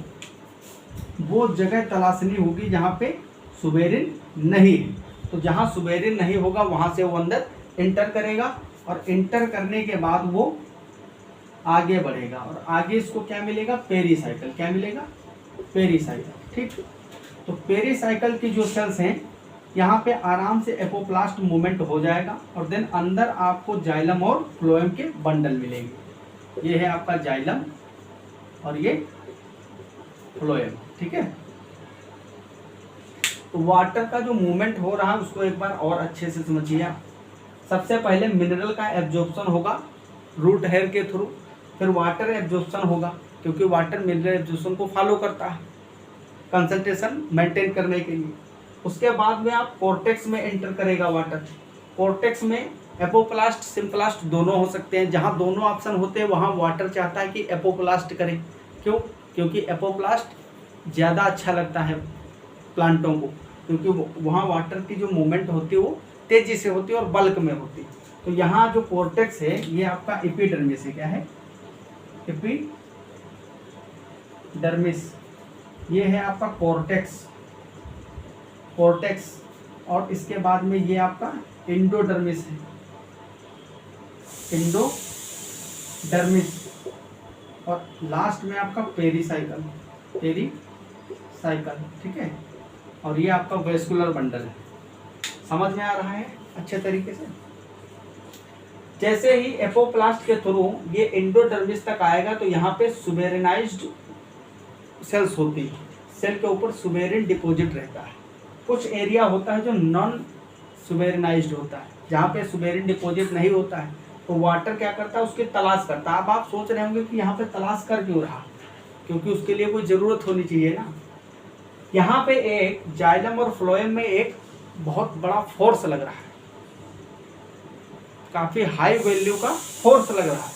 वो जगह तलाशनी होगी जहाँ पे सुबेरिन नहीं है। तो जहाँ सुबेरिन नहीं होगा वहाँ से वो अंदर इंटर करेगा, और इंटर करने के बाद वो आगे बढ़ेगा, और आगे इसको क्या मिलेगा? पेरीसाइकिल। क्या मिलेगा? पेरीसाइकिल, ठीक। तो पेरीसाइकिल की जो सेल्स हैं यहाँ पे आराम से एपोप्लास्ट मूवमेंट हो जाएगा, और देन अंदर आपको जाइलम और फ्लोएम के बंडल मिलेंगे। ये है आपका जाइलम और ये फ्लोएम, ठीक है। तो वाटर का जो मूवमेंट हो रहा है उसको एक बार और अच्छे से समझिए आप। सबसे पहले मिनरल का एब्जॉर्प्शन होगा रूट हेयर के थ्रू, फिर वाटर एब्जॉर्प्शन होगा, क्योंकि वाटर मिनरल एब्जॉर्प्शन को फॉलो करता है कंसंट्रेशन मेंटेन करने के लिए। उसके बाद में आप कोर्टेक्स में एंटर करेगा वाटर। कोर्टेक्स में एपोप्लास्ट सिम्प्लास्ट दोनों हो सकते हैं। जहाँ दोनों ऑप्शन होते हैं वहाँ वाटर चाहता है कि एपोप्लास्ट करें। क्यों? क्योंकि एपोप्लास्ट ज़्यादा अच्छा लगता है प्लांटों को, क्योंकि वहाँ वाटर की जो मूवमेंट होती है वो तेज़ी से होती है और बल्क में होती है। तो यहाँ जो कोर्टेक्स है ये आपका एपिडर्मिस है। क्या है? एपिडर्मिस। ये है आपका कोर्टेक्स, और इसके बाद में ये आपका इंडोडर्मिस है, इंडोडर्मिस, और लास्ट में आपका पेरीसाइकिल, ठीक है। और ये आपका वेस्कुलर बंडल है। समझ में आ रहा है अच्छे तरीके से? जैसे ही एपोप्लास्ट के थ्रू ये इंडोडर्मिस तक आएगा तो यहाँ पे सुबेरिनाइज्ड सेल्स होती है, सेल के ऊपर सुबेरिन डिपॉजिट रहता है। कुछ एरिया होता है जो नॉन सुबेरिनाइज्ड होता है, जहाँ पे सुबेरिन डिपॉजिट नहीं होता है, तो वाटर क्या करता है, उसकी तलाश करता है। अब आप सोच रहे होंगे कि यहाँ पे तलाश कर क्यों रहा, क्योंकि उसके लिए कोई ज़रूरत होनी चाहिए ना। यहाँ पे एक जाइलम और फ्लोएम में एक बहुत बड़ा फोर्स लग रहा है, काफ़ी हाई वैल्यू का फोर्स लग रहा है,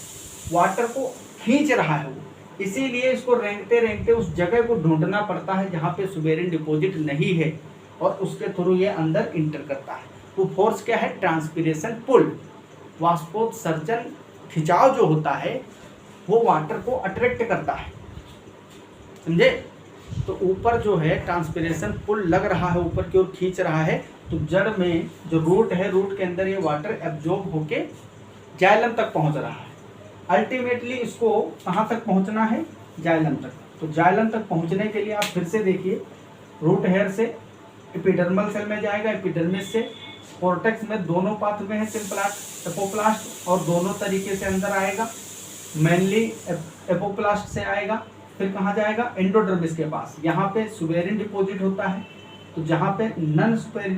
वाटर को खींच रहा है वो, इसीलिए इसको रेंगते रेंगते उस जगह को ढूंढना पड़ता है जहाँ पे सुबेरिन डिपॉजिट नहीं है, और उसके थ्रू ये अंदर इंटर करता है। तो फोर्स क्या है? ट्रांसपिरेशन पुल, वाष्पोत्सर्जन खिंचाव जो होता है वो वाटर को अट्रैक्ट करता है, समझे? तो ऊपर जो है ट्रांसपिरेशन पुल लग रहा है, ऊपर की ओर खींच रहा है, तो जड़ में जो रूट है, रूट के अंदर ये वाटर एब्जॉर्ब होके जाइलम तक पहुंच रहा है। अल्टीमेटली इसको कहाँ तक पहुंचना है? जाइलम तक। तो जाइलम तक पहुंचने के लिए आप फिर से देखिए, रूट हेयर से एपिडर्मल सेल में जाएगा, एपिडर्मिस से कोर्टेक्स में, दोनों पाथवे हैं सिम्प्लास्ट एपोप्लास्ट, और दोनों तरीके से अंदर आएगा। मेनली एपोप्लास्ट से आएगा, फिर कहाँ जाएगा? एंडोडर्मिस के पास, यहाँ पे सुबेरिन डिपॉजिट होता है, तो जहाँ पे नन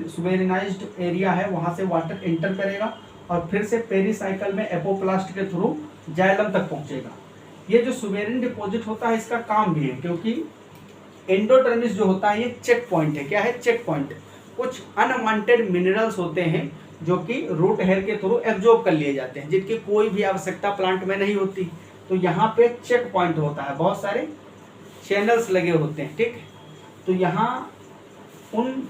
सुबेरिनाइज्ड एरिया है वहाँ से वाटर एंटर करेगा और फिर से पेरीसाइकिल में एपोप्लास्ट के थ्रू जाइलम तक पहुँचेगा। ये जो सुबेरिन डिपॉजिट होता है इसका काम भी है, क्योंकि एंडोडर्मिस जो होता है ये चेक पॉइंट है। क्या है? Check point. कुछ अनवांटेड मिनरल्स होते हैं जो कि रूट हेयर के थ्रू एब्जॉर्ब कर लिए जाते हैं, जिनकी कोई भी आवश्यकता प्लांट में नहीं होती। तो यहाँ पे चेक पॉइंट होता है, बहुत सारे चैनल्स लगे होते हैं, ठीक। तो यहाँ उन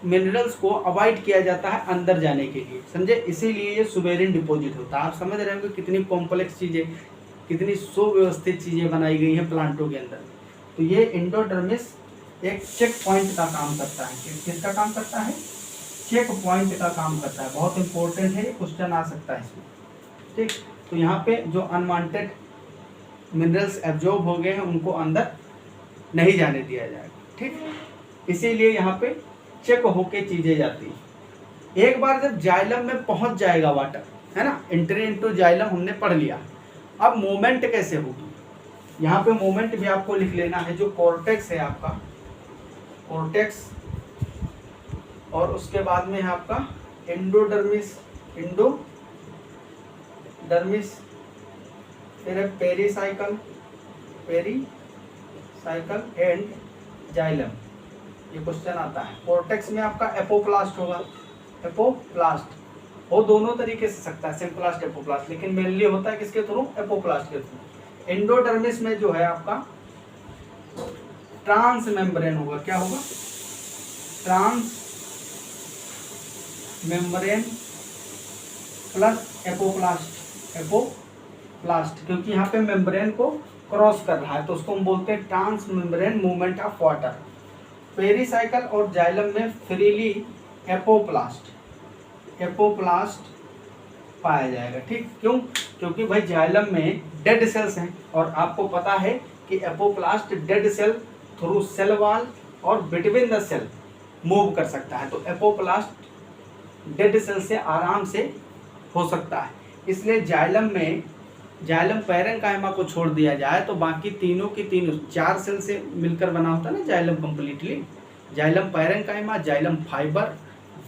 मिनरल्स को अवॉइड किया जाता है अंदर जाने के लिए, समझे? इसीलिए ये सुबेरिन डिपॉजिट होता है। आप समझ रहे होंगे कितनी कॉम्प्लेक्स चीज़ें, कितनी सुव्यवस्थित चीज़ें बनाई गई हैं प्लांटों के अंदर। तो ये एंडोडर्मिस एक चेक पॉइंट का काम करता है। किसका काम करता है? चेक पॉइंट का काम करता है। बहुत इंपॉर्टेंट है, ये क्वेश्चन आ सकता है इसमें, ठीक। तो यहाँ पे जो अनवांटेड मिनरल्स एब्जॉर्ब हो गए हैं उनको अंदर नहीं जाने दिया जाएगा, ठीक। इसीलिए यहाँ पे चेक होके चीजें जाती हैं। एक बार जब जाइलम में पहुंच जाएगा वाटर, है ना, एंट्री इनटू जाइलम हमने पढ़ लिया। अब मूवमेंट कैसे होगी? यहाँ पे मूवमेंट भी आपको लिख लेना है। जो कॉर्टेक्स है आपका, कॉर्टेक्स, और उसके बाद में है आपका एंडोडर्मिस, एंडोडर्मिस, फिर है पेरीसाइकल, पेरीसाइकल एंड जाइलम। ये क्वेश्चन आता है। कॉर्टेक्स में आपका एपोप्लास्ट होगा, एपोप्लास्ट वो दोनों तरीके से सकता है, सिम्प्लास्ट एपोप्लास्ट, लेकिन मेनली होता है किसके थ्रू? एपोप्लास्ट के थ्रू। एंडोडर्मिस में जो है आपका ट्रांस मेम्ब्रेन होगा। क्या होगा? Trans membrane plus apoplast, apoplast, क्योंकि यहाँ पे मेम्ब्रेन को क्रॉस कर रहा है तो उसको हम बोलते हैं trans membrane movement of water. Pericycle और जाइलम में फ्रीली एपोप्लास्ट पाया जाएगा, ठीक। क्यों? क्योंकि भाई जाइलम में डेड सेल्स हैं, और आपको पता है कि apoplast dead cell through cell wall और बिटवीन द सेल मूव कर सकता है। तो एपोप्लास्ट डेड सेल से आराम से हो सकता है। इसलिए जाइलम में, जाइलम पैरेन्काइमा को छोड़ दिया जाए तो बाकी तीनों की तीनों 4 सेल से मिलकर बना होता है ना xylem completely. Xylem parenchyma, xylem fibre,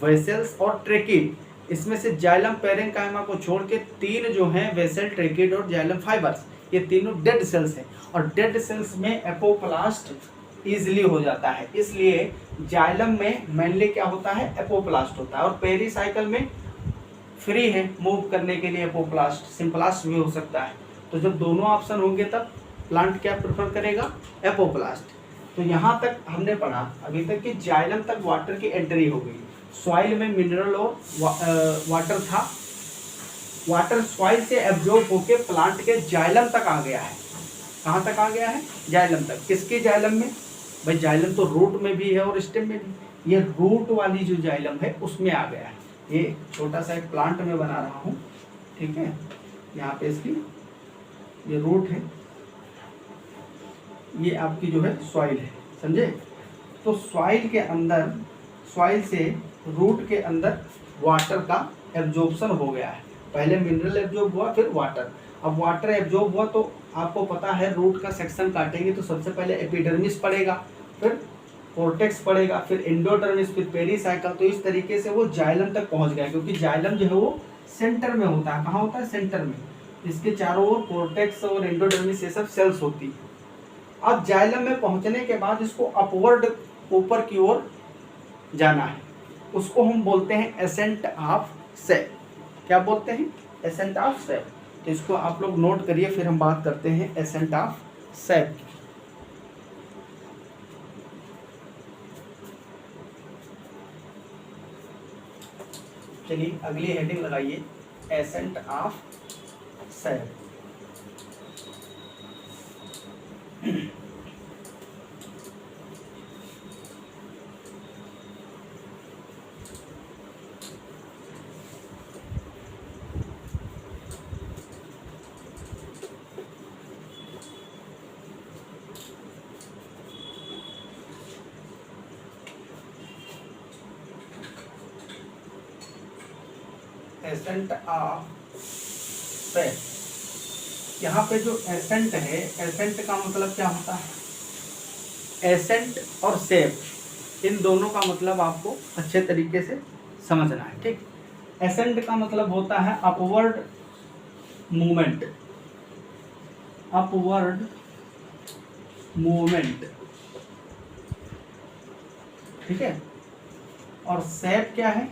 vessels और ट्रेकिड। इसमें से जाइलम पैरेन्काइमा को छोड़ के 3 जो हैं, वेसल, ट्रेकिड और जाइलम फाइबर्स, ये तीनों डेड सेल्स हैं, और डेड सेल्स में एपोप्लास्ट इजीली हो जाता है। इसलिए जाइलम में मेनली क्या होता है? एपोप्लास्ट होता है, और पेरीसाइकिल में फ्री है मूव करने के लिए एपोप्लास्ट, सिम्प्लास्ट भी हो सकता है। तो जब दोनों ऑप्शन होंगे तब प्लांट क्या प्रेफर करेगा? एपोप्लास्ट। तो यहाँ तक हमने पढ़ा अभी तक कि जाइलम तक वाटर की एंट्री हो गई। सॉइल में मिनरल और वाटर था, वाटर सॉइल से एब्जॉर्ब होके प्लांट के जाइलम तक आ गया है। कहाँ तक आ गया है? जाइलम तक। किसके जाइलम में? भाई जाइलम तो रूट में भी है और स्टेम में भी। ये रूट वाली जो जाइलम है उसमें आ गया है। ये छोटा सा एक प्लांट में बना रहा हूँ, ठीक है। यहाँ पे इसकी ये रूट है, ये आपकी जो है सॉइल है, समझे। तो सॉइल के अंदर, सॉइल से रूट के अंदर वाटर का एब्जॉर्प्शन हो गया है। पहले मिनरल एब्जॉर्ब हुआ, फिर वाटर। अब वाटर एब्जॉर्ब हुआ तो आपको पता है रूट का सेक्शन काटेंगे तो सबसे पहले एपिडर्मिस पड़ेगा, फिर कॉर्टेक्स पड़ेगा, फिर एंडोडर्मिस, फिर पेरीसाइकिल। तो इस तरीके से वो जाइलम तक पहुंच गया, क्योंकि जाइलम जो है वो सेंटर में होता है। कहाँ होता है? सेंटर में। इसके चारों ओर कॉर्टेक्स और एंडोडर्मिस ये सब सेल्स होती है। अब जाइलम में पहुंचने के बाद इसको अपवर्ड, ऊपर की ओर जाना है, उसको हम बोलते हैं एसेंट ऑफ सेल। क्या बोलते हैं, एसेंट ऑफ सैप। तो इसको आप लोग नोट करिए, फिर हम बात करते हैं एसेंट ऑफ सैप की। चलिए अगली हेडिंग लगाइए, ascent of SAP. Ascent of SAP. यहाँ पे जो एसेंट है, एसेंट का मतलब क्या होता है, एसेंट और सैप इन दोनों का मतलब आपको अच्छे तरीके से समझना है, ठीक। एसेंट का मतलब होता है अपवर्ड मूवमेंट, अपवर्ड मूवमेंट, ठीक है। और सैप क्या है,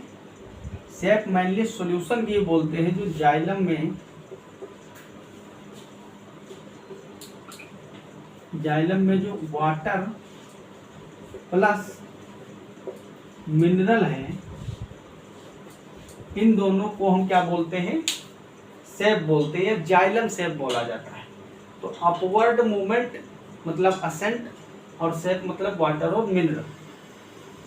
सैप मेनली सॉल्यूशन की बोलते हैं जो जाइलम में, जाइलम में जो वाटर प्लस मिनरल है, इन दोनों को हम क्या बोलते हैं, सैप बोलते हैं, या जाइलम सैप बोला जाता है। तो अपवर्ड मूवमेंट मतलब असेंट और सैप मतलब वाटर और मिनरल।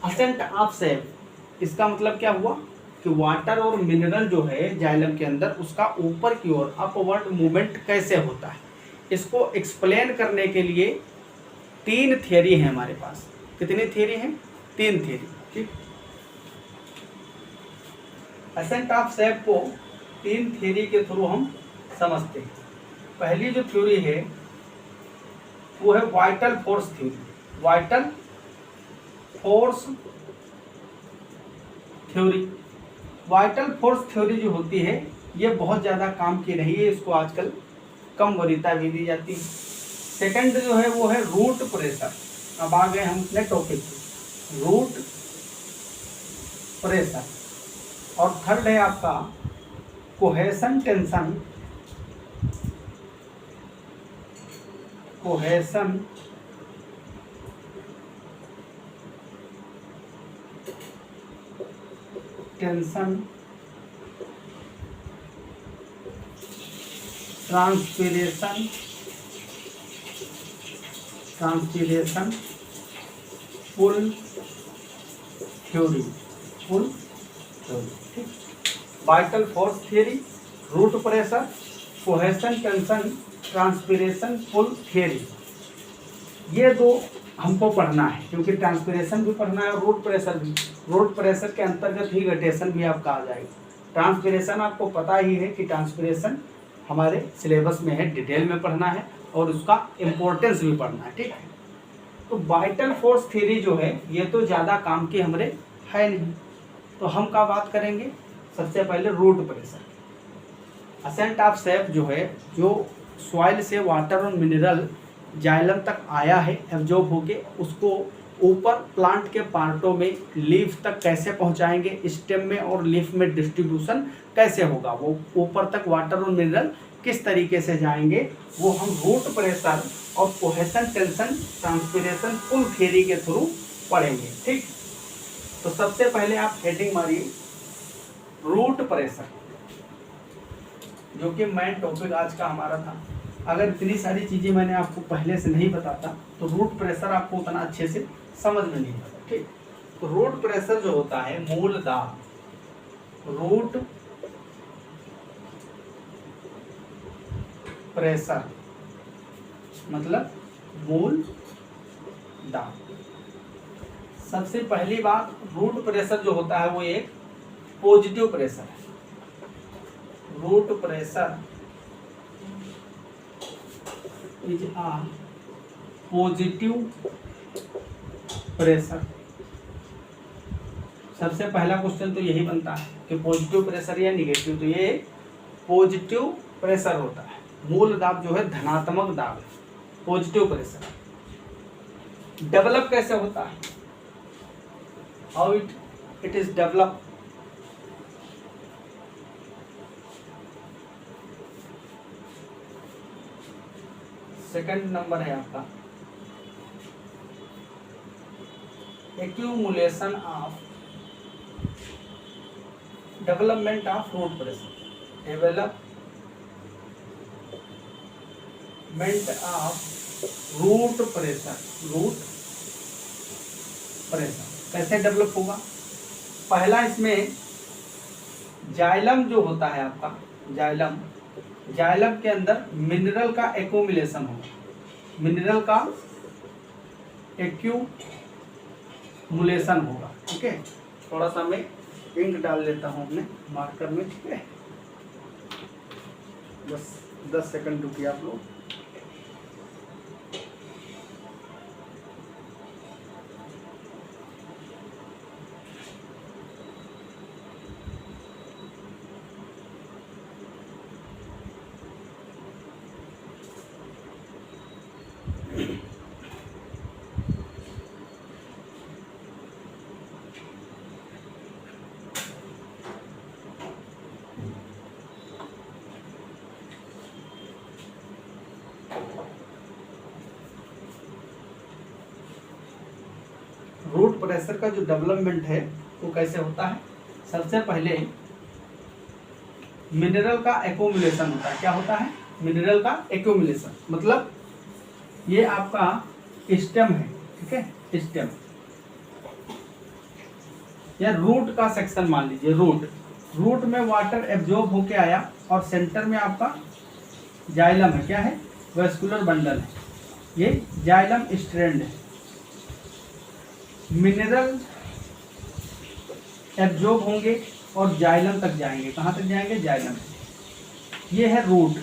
असेंट ऑफ सैप, इसका मतलब क्या हुआ कि वाटर और मिनरल जो है जाइलम के अंदर, उसका ऊपर की ओर अपवर्ड मूवमेंट कैसे होता है, इसको एक्सप्लेन करने के लिए 3 थियरी है हमारे पास। कितनी थियरी हैं, 3 थियरी, ठीक। एसेंट ऑफ सैप को 3 थियरी के थ्रू हम समझते हैं। पहली जो थ्योरी है वो है vital force theory, vital force theory. Vital force theory जो होती है ये बहुत ज़्यादा काम की रही है, इसको आजकल कम वरीयता भी दी जाती है। सेकंड जो है वो है रूट प्रेशर। अब आ गए हम अपने टॉपिक पे, रूट प्रेशर। और थर्ड है आपका cohesion tension, cohesion tension transpiration, transpiration pull theory, pull theory, ठीक। Vital force theory, root pressure, cohesion tension, transpiration pull theory, ये 2 हमको पढ़ना है, क्योंकि ट्रांसपीरेशन भी पढ़ना है और रूट प्रेशर भी। रूट प्रेशर के अंतर्गत ही रोटेशन भी आपका आ जाएगा। ट्रांसपीरेशन आपको पता ही है कि ट्रांसपीरेशन हमारे सिलेबस में है, डिटेल में पढ़ना है और उसका इम्पोर्टेंस भी पढ़ना है, ठीक है। तो वाइटल फोर्स थ्योरी जो है ये तो ज़्यादा काम की हमारे है नहीं, तो हम क्या बात करेंगे, सबसे पहले root pressure. Ascent of sap जो है, जो सॉइल से वाटर और मिनरल जाइलम तक आया है एब्जॉर्ब होके, उसको ऊपर प्लांट के पार्टों में लीफ तक कैसे पहुंचाएंगे, स्टेम में और लीफ में डिस्ट्रीब्यूशन कैसे होगा, वो ऊपर तक वाटर और मिनरल किस तरीके से जाएंगे, वो हम रूट प्रेशर और cohesion tension transpiration pull theory के थ्रू पढ़ेंगे, ठीक। तो सबसे पहले आप हेडिंग मारिए रूट प्रेशर, जो कि मेन टॉपिक आज का हमारा था। अगर इतनी सारी चीज़ें मैंने आपको पहले से नहीं बताता तो रूट प्रेशर आपको उतना अच्छे से समझ में नहीं आता, ठीक। तो रूट प्रेशर जो होता है मूल दाब, रूट प्रेशर मतलब मूल दाब। सबसे पहली बात, रूट प्रेशर जो होता है वो एक पॉजिटिव प्रेशर है। Root pressure is a positive pressure. सबसे पहला क्वेश्चन तो यही बनता है कि पॉजिटिव प्रेशर या निगेटिव, तो ये पॉजिटिव प्रेशर होता है। मूल दाब जो है धनात्मक दाब है, पॉजिटिव प्रेशर। डेवलप कैसे होता है, how it is develop, second number है आपका accumulation of development of root pressure, development of root pressure. कैसे डेवलप होगा? पहला इसमें जाइलम जो होता है आपका, जाइलम के अंदर मिनरल का एक्यूमुलेशन होगा, मिनरल का एक्यूमुलेशन होगा। ठीक है, थोड़ा सा मैं इंक डाल लेता हूँ अपने मार्कर में। ठीक है, बस 10 सेकंड रुकिए आप लोग। रूट प्रेशर का जो डेवलपमेंट है वो कैसे होता है? सबसे पहले मिनरल का एक्यूमुलेशन होता है। क्या होता है? मिनरल का एक्यूमुलेशन, मतलब ये आपका स्टेम है। ठीक है, स्टेम या रूट का सेक्शन मान लीजिए। रूट में वाटर एब्जॉर्ब होके आया और सेंटर में आपका जाइलम है। क्या है? वेस्कुलर बंडल है, ये जाइलम स्ट्रैंड है। मिनरल एब्जॉर्ब होंगे और जाइलम तक जाएंगे। कहाँ तक जाएंगे? जाइलम। ये है रूट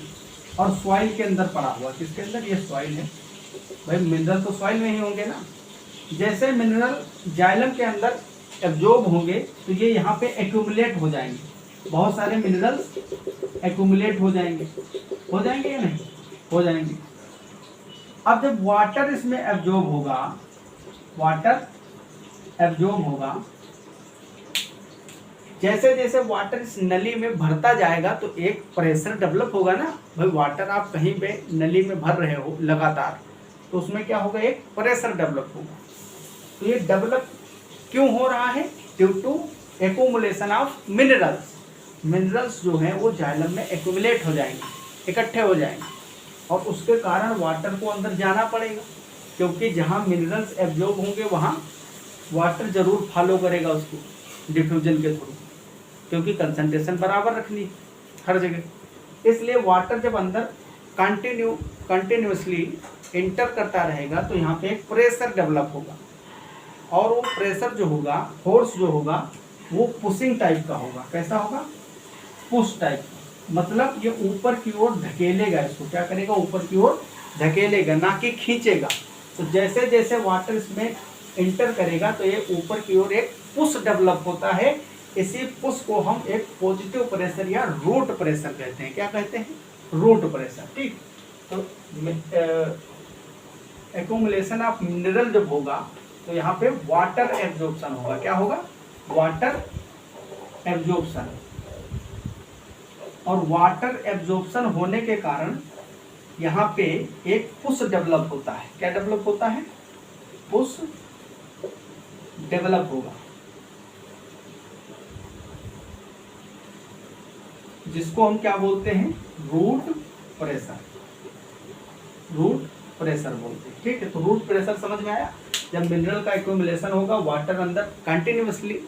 और सॉइल के अंदर पड़ा हुआ। किसके अंदर? ये सॉइल है भाई, मिनरल तो सॉइल में ही होंगे ना। जैसे मिनरल जाइलम के अंदर एब्जॉर्ब होंगे तो ये यहाँ पे एक्यूमुलेट हो जाएंगे, बहुत सारे मिनरल्स एक्यूमुलेट हो जाएंगे या नहीं? हो जाएंगे। अब जब वाटर इसमें एब्जॉर्ब होगा, जैसे जैसे वाटर इस नली में भरता जाएगा तो एक प्रेशर डेवलप होगा ना भाई। वाटर आप कहीं पे नली में भर रहे हो लगातार, तो उसमें क्या होगा? एक प्रेशर डेवलप होगा। तो ये डेवलप क्यों हो रहा है? Due to accumulation of minerals जो हैं वो जाइलम में एक्यूमुलेट हो जाएंगे, इकट्ठे हो जाएंगे, और उसके कारण वाटर को अंदर जाना पड़ेगा, क्योंकि जहाँ मिनरल्स एब्जॉर्ब होंगे वहाँ वाटर जरूर फॉलो करेगा उसको डिफ्यूजन के थ्रू, क्योंकि कंसंट्रेशन बराबर रखनी हर जगह। इसलिए वाटर जब अंदर कंटिन्यूसली इंटर करता रहेगा तो यहाँ पे एक प्रेशर डेवलप होगा, और वो प्रेशर जो होगा, फोर्स जो होगा, वो पुशिंग टाइप का होगा। कैसा होगा? पुश टाइप, मतलब ये ऊपर की ओर धकेलेगा इसको। क्या करेगा? ऊपर की ओर धकेलेगा, ना कि खींचेगा। तो जैसे जैसे वाटर इसमें इंटर करेगा तो ये ऊपर की ओर एक पुश डेवलप होता है। इसी पुश को हम एक पॉजिटिव प्रेशर या रूट प्रेशर कहते हैं। क्या कहते हैं? Root pressure. ठीक, तो एक्यूमुलेशन ऑफ मिनरल जब होगा तो यहाँ पे वाटर एब्जॉर्प्शन होगा। क्या होगा? Water absorption. और वाटर एब्जॉर्प्शन होने के कारण यहाँ पे एक पुश डेवलप होता है। क्या डेवलप होता है? पुश डेवलप होगा, जिसको हम क्या बोलते हैं? रूट प्रेशर बोलते हैं। ठीक है, तो रूट प्रेशर समझ में आया। जब मिनरल का एक्यूमुलेशन होगा, वाटर अंदर कंटिन्यूअसली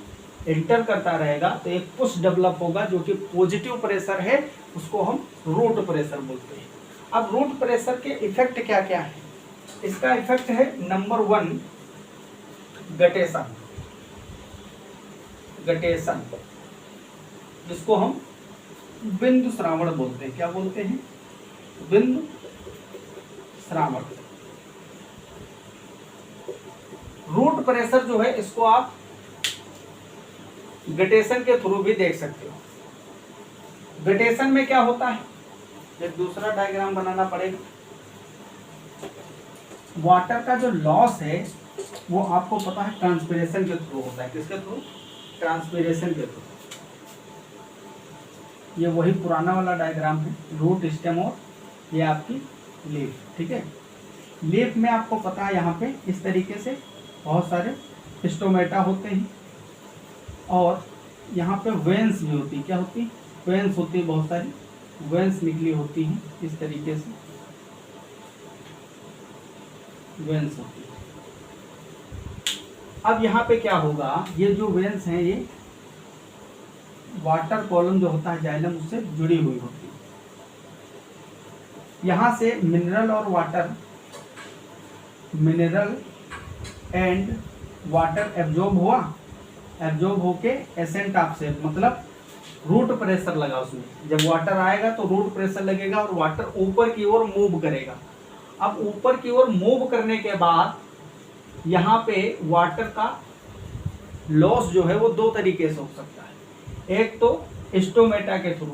एंटर करता रहेगा तो एक पुश डेवलप होगा जो कि पॉजिटिव प्रेशर है, उसको हम रूट प्रेशर बोलते हैं। अब रूट प्रेशर के इफेक्ट क्या क्या है? इसका इफेक्ट है नंबर 1 गटेशन, जिसको हम बिंदु श्रावण बोलते हैं। क्या बोलते हैं? बिंदु श्रावण। रूट प्रेशर जो है इसको आप गटेशन के थ्रू भी देख सकते हो। गटेशन में क्या होता है? एक दूसरा डायग्राम बनाना पड़ेगा। वाटर का जो लॉस है वो आपको पता है ट्रांसपिरेशन के थ्रू होता है। किसके थ्रू? ट्रांसपिरेशन के थ्रू। ये वही पुराना वाला डायग्राम है, रूट स्टेम और ये आपकी लीफ, ठीक है। लीफ में आपको पता है यहाँ पे इस तरीके से बहुत सारे स्टोमेटा होते हैं और यहाँ पे वेंस भी होती है। क्या होती है? वेंस होती है, बहुत सारी वेंस निकली होती हैं इस तरीके से, वेंस होती है। अब यहाँ पे क्या होगा, ये जो वेंस हैं ये वाटर कॉलम जो होता है जाइलम उससे जुड़ी हुई होती है। यहाँ से मिनरल और water, mineral and water absorb हुआ, एब्जॉर्ब होके एसेंट ऑफ सेल मतलब रूट प्रेशर लगा उसमें। जब वाटर आएगा तो रूट प्रेशर लगेगा और वाटर ऊपर की ओर मूव करेगा। अब ऊपर की ओर मूव करने के बाद यहाँ पे वाटर का लॉस जो है वो दो तरीके से हो सकता है। एक तो स्टोमेटा के थ्रू,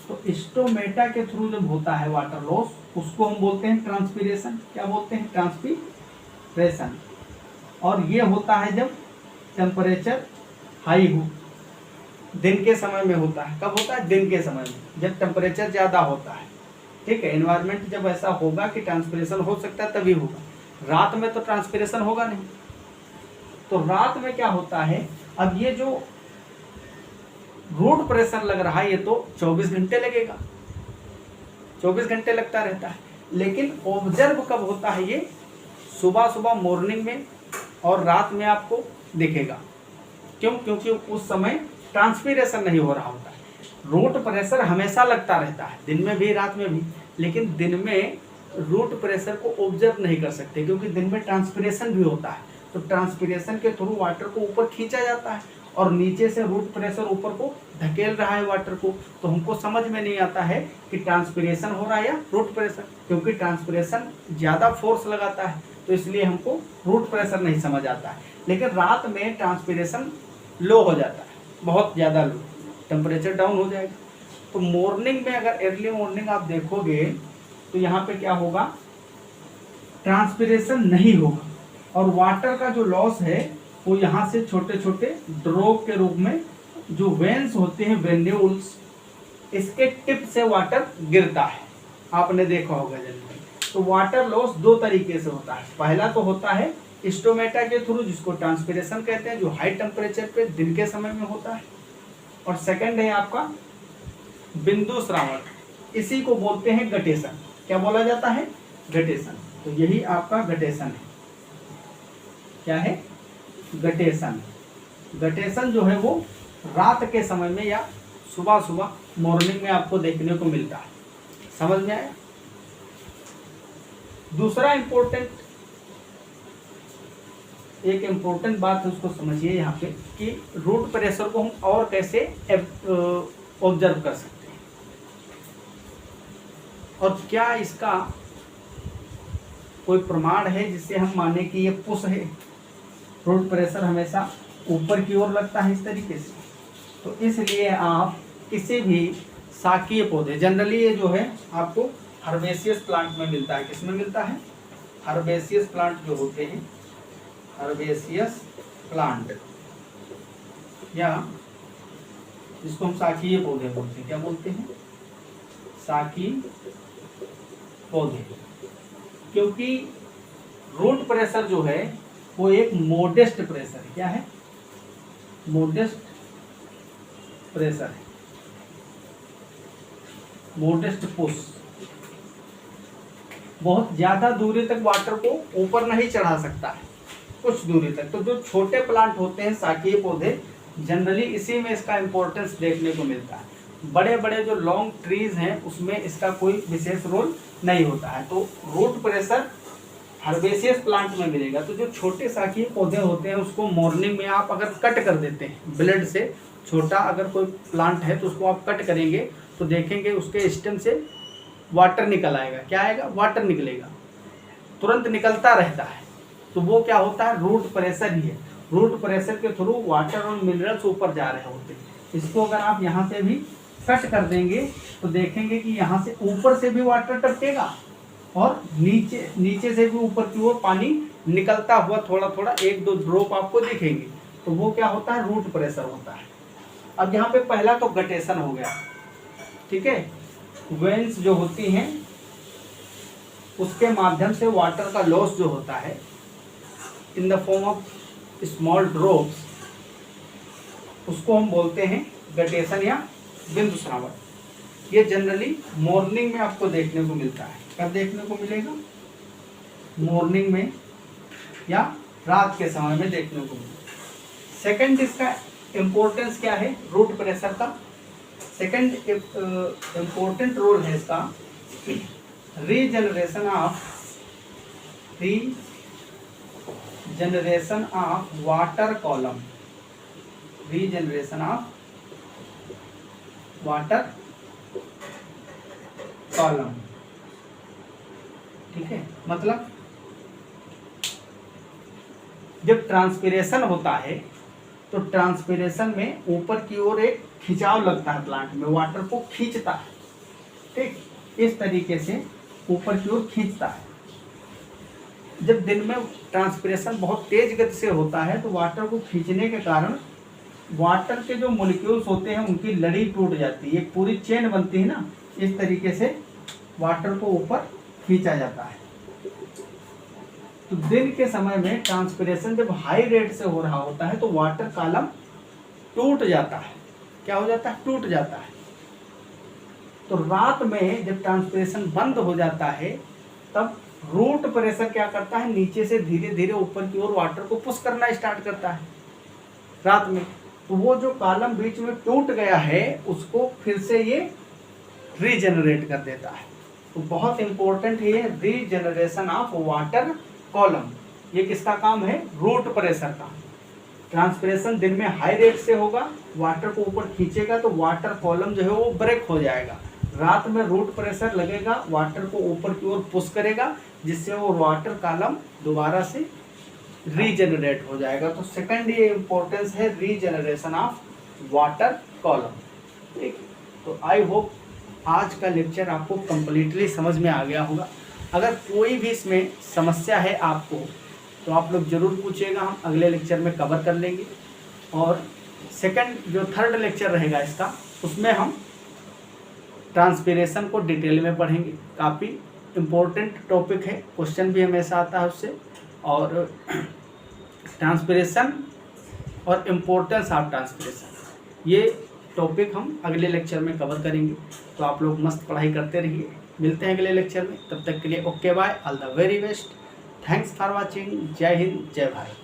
तो स्टोमेटा के थ्रू जब होता है वाटर लॉस उसको हम बोलते हैं ट्रांसपीरेशन। क्या बोलते हैं? ट्रांसपीरेशन। और ये होता है जब टेम्परेचर हाई हो, दिन के समय में होता है। कब होता है? दिन के समय में, जब टेम्परेचर ज़्यादा होता है, ठीक है। एनवायरनमेंट जब ऐसा होगा कि ट्रांसपीरेशन हो सकता है तभी होगा, रात में तो ट्रांसपीरेशन होगा नहीं। तो रात में क्या होता है, अब ये जो रूट प्रेशर लग रहा है ये तो 24 घंटे लगेगा, 24 घंटे लगता रहता है। लेकिन ऑब्जर्व कब होता है? ये सुबह सुबह मॉर्निंग में और रात में आपको दिखेगा। क्यों? क्योंकि उस समय ट्रांसपीरेशन नहीं हो रहा होता है। रूट प्रेशर हमेशा लगता रहता है, दिन में भी रात में भी, लेकिन दिन में रूट प्रेशर को ऑब्जर्व नहीं कर सकते क्योंकि दिन में ट्रांसपीरेशन भी होता है। तो ट्रांसपीरेशन के थ्रू वाटर को ऊपर खींचा जाता है और नीचे से रूट प्रेशर ऊपर को धकेल रहा है वाटर को। तो हमको समझ में नहीं आता है कि ट्रांसपीरेशन हो रहा है या रूट प्रेशर, क्योंकि ट्रांसपीरेशन ज़्यादा फोर्स लगाता है तो इसलिए हमको रूट प्रेशर नहीं समझ आता है। लेकिन रात में ट्रांसपीरेशन लो हो जाता है, बहुत ज़्यादा लो, टेम्परेचर डाउन हो जाएगा। तो मॉर्निंग में अगर अर्ली मॉर्निंग आप देखोगे तो यहाँ पे क्या होगा, ट्रांसपीरेशन नहीं होगा और वाटर का जो लॉस है वो यहाँ से छोटे छोटे ड्रॉप के रूप में जो वेन्स होते हैं, वेन्यूल्स, इसके टिप से वाटर गिरता है। आपने देखा होगा जल्दी। तो वाटर लॉस दो तरीके से होता है। पहला तो होता है स्टोमेटा के थ्रू जिसको ट्रांसपीरेशन कहते हैं, जो हाई टेम्परेचर पे दिन के समय में होता है। और सेकंड है आपका बिंदु श्रावण, इसी को बोलते हैं गटेशन। क्या बोला जाता है? गटेशन। तो यही आपका गटेशन है। क्या है? गटेशन। गटेशन जो है वो रात के समय में या सुबह सुबह मॉर्निंग में आपको देखने को मिलता है। समझ में आया? दूसरा एक इम्पोर्टेंट बात है, उसको समझिए यहाँ पे कि रूट प्रेशर को हम और कैसे ऑब्जर्व कर सकते हैं और क्या इसका कोई प्रमाण है जिससे हम माने कि ये पुश है। रूट प्रेशर हमेशा ऊपर की ओर लगता है इस तरीके से। तो इसलिए आप किसी भी शाकीय पौधे, जनरली ये जो है आपको हर्बेसियस प्लांट में मिलता है। किसमें मिलता है? हर्बेसियस प्लांट जो होते हैं, हर्बेसियस प्लांट, या जिसको हम शाकीय पौधे बोलते हैं। क्या बोलते हैं? शाकीय पौधे। क्योंकि रूट प्रेशर जो है वो एक मोडेस्ट प्रेशर है। क्या है? मोडेस्ट प्रेशर है, मोडेस्ट पुश। बहुत ज्यादा दूरी तक वाटर को ऊपर नहीं चढ़ा सकता है, कुछ दूरी तक। तो जो छोटे प्लांट होते हैं शाकीय पौधे, जनरली इसी में इसका इम्पोर्टेंस देखने को मिलता है। बड़े बड़े जो लॉन्ग ट्रीज हैं उसमें इसका कोई विशेष रोल नहीं होता है। तो रूट प्रेशर हर्बेसियस प्लांट में मिलेगा। तो जो छोटे शाकीय पौधे होते हैं उसको मॉर्निंग में आप अगर कट कर देते हैं ब्लेड से, छोटा अगर कोई प्लांट है तो उसको आप कट करेंगे तो देखेंगे उसके स्टेम से वाटर निकल आएगा। क्या आएगा? वाटर निकलेगा, तुरंत निकलता रहता है। तो वो क्या होता है? रूट प्रेशर ही है। रूट प्रेशर के थ्रू वाटर और मिनरल्स ऊपर जा रहे होते हैं। इसको अगर आप यहाँ से भी कट कर देंगे तो देखेंगे कि यहाँ से ऊपर से भी वाटर टपकेगा और नीचे से भी ऊपर की ओर पानी निकलता हुआ थोड़ा थोड़ा एक दो ड्रॉप आपको दिखेंगे। तो वो क्या होता है? रूट प्रेशर होता है। अब यहाँ पे पहला तो गटेशन हो गया, ठीक है। वेन्स जो होती हैं उसके माध्यम से वाटर का लॉस जो होता है in the form of small drops, उसको हम बोलते हैं गटेशन या बिंदु स्रावन। ये जनरली मॉर्निंग में आपको देखने को मिलता है। कब देखने को मिलेगा? मॉर्निंग में या रात के समय में देखने को मिलेगा। सेकंड, इसका इम्पोर्टेंस क्या है रूट प्रेशर का? सेकंड इम्पोर्टेंट रोल है इसका regeneration of water column. Regeneration of water column, ठीक है। मतलब जब ट्रांसपिरेशन होता है तो ट्रांसपिरेशन में ऊपर की ओर एक खिंचाव लगता है, प्लांट में वाटर को खींचता है, ठीक, इस तरीके से ऊपर की ओर खींचता है। जब दिन में ट्रांसपिरेशन बहुत तेज गति से होता है तो वाटर को खींचने के कारण वाटर के जो मॉलिक्यूल्स होते हैं उनकी लड़ी टूट जाती है, एक पूरी चेन बनती है ना, इस तरीके से वाटर को ऊपर खींचा जाता है। तो दिन के समय में ट्रांसपिरेशन जब हाई रेट से हो रहा होता है तो वाटर कॉलम टूट जाता है। क्या हो जाता है? टूट जाता है। तो रात में जब ट्रांसपिरेशन बंद हो जाता है तब रूट प्रेशर क्या करता है? नीचे से धीरे धीरे ऊपर की ओर वाटर को पुश करना स्टार्ट करता है रात में। तो वो जो कॉलम बीच में टूट गया है उसको फिर से ये रीजनरेट कर देता है। तो बहुत इंपॉर्टेंट है ये रीजनरेशन ऑफ वाटर कॉलम। ये किसका काम है? रूट प्रेशर का। ट्रांसपिरेशन दिन में हाई रेट से होगा, वाटर को ऊपर खींचेगा तो वाटर कॉलम जो है वो ब्रेक हो जाएगा। रात में रूट प्रेशर लगेगा, वाटर को ऊपर की ओर पुश करेगा, जिससे वो वाटर कॉलम दोबारा से रीजनरेट हो जाएगा। तो सेकंड ये इंपॉर्टेंस है रीजनरेशन ऑफ वाटर कॉलम, ठीक। तो आई होप आज का लेक्चर आपको कंप्लीटली समझ में आ गया होगा। अगर कोई भी इसमें समस्या है आपको तो आप लोग जरूर पूछिएगा, हम अगले लेक्चर में कवर कर लेंगे। और सेकंड जो थर्ड लेक्चर रहेगा इसका, उसमें हम ट्रांसपिरेशन को डिटेल में पढ़ेंगे। काफ़ी इम्पोर्टेंट टॉपिक है, क्वेश्चन भी हमेशा आता है उससे। और ट्रांसपिरेशन और इम्पोर्टेंस ऑफ ट्रांसपिरेशन, ये टॉपिक हम अगले लेक्चर में कवर करेंगे। तो आप लोग मस्त पढ़ाई करते रहिए। मिलते हैं अगले लेक्चर में, तब तक के लिए okay bye, all the very best, thanks for watching. जय हिंद, जय भारत।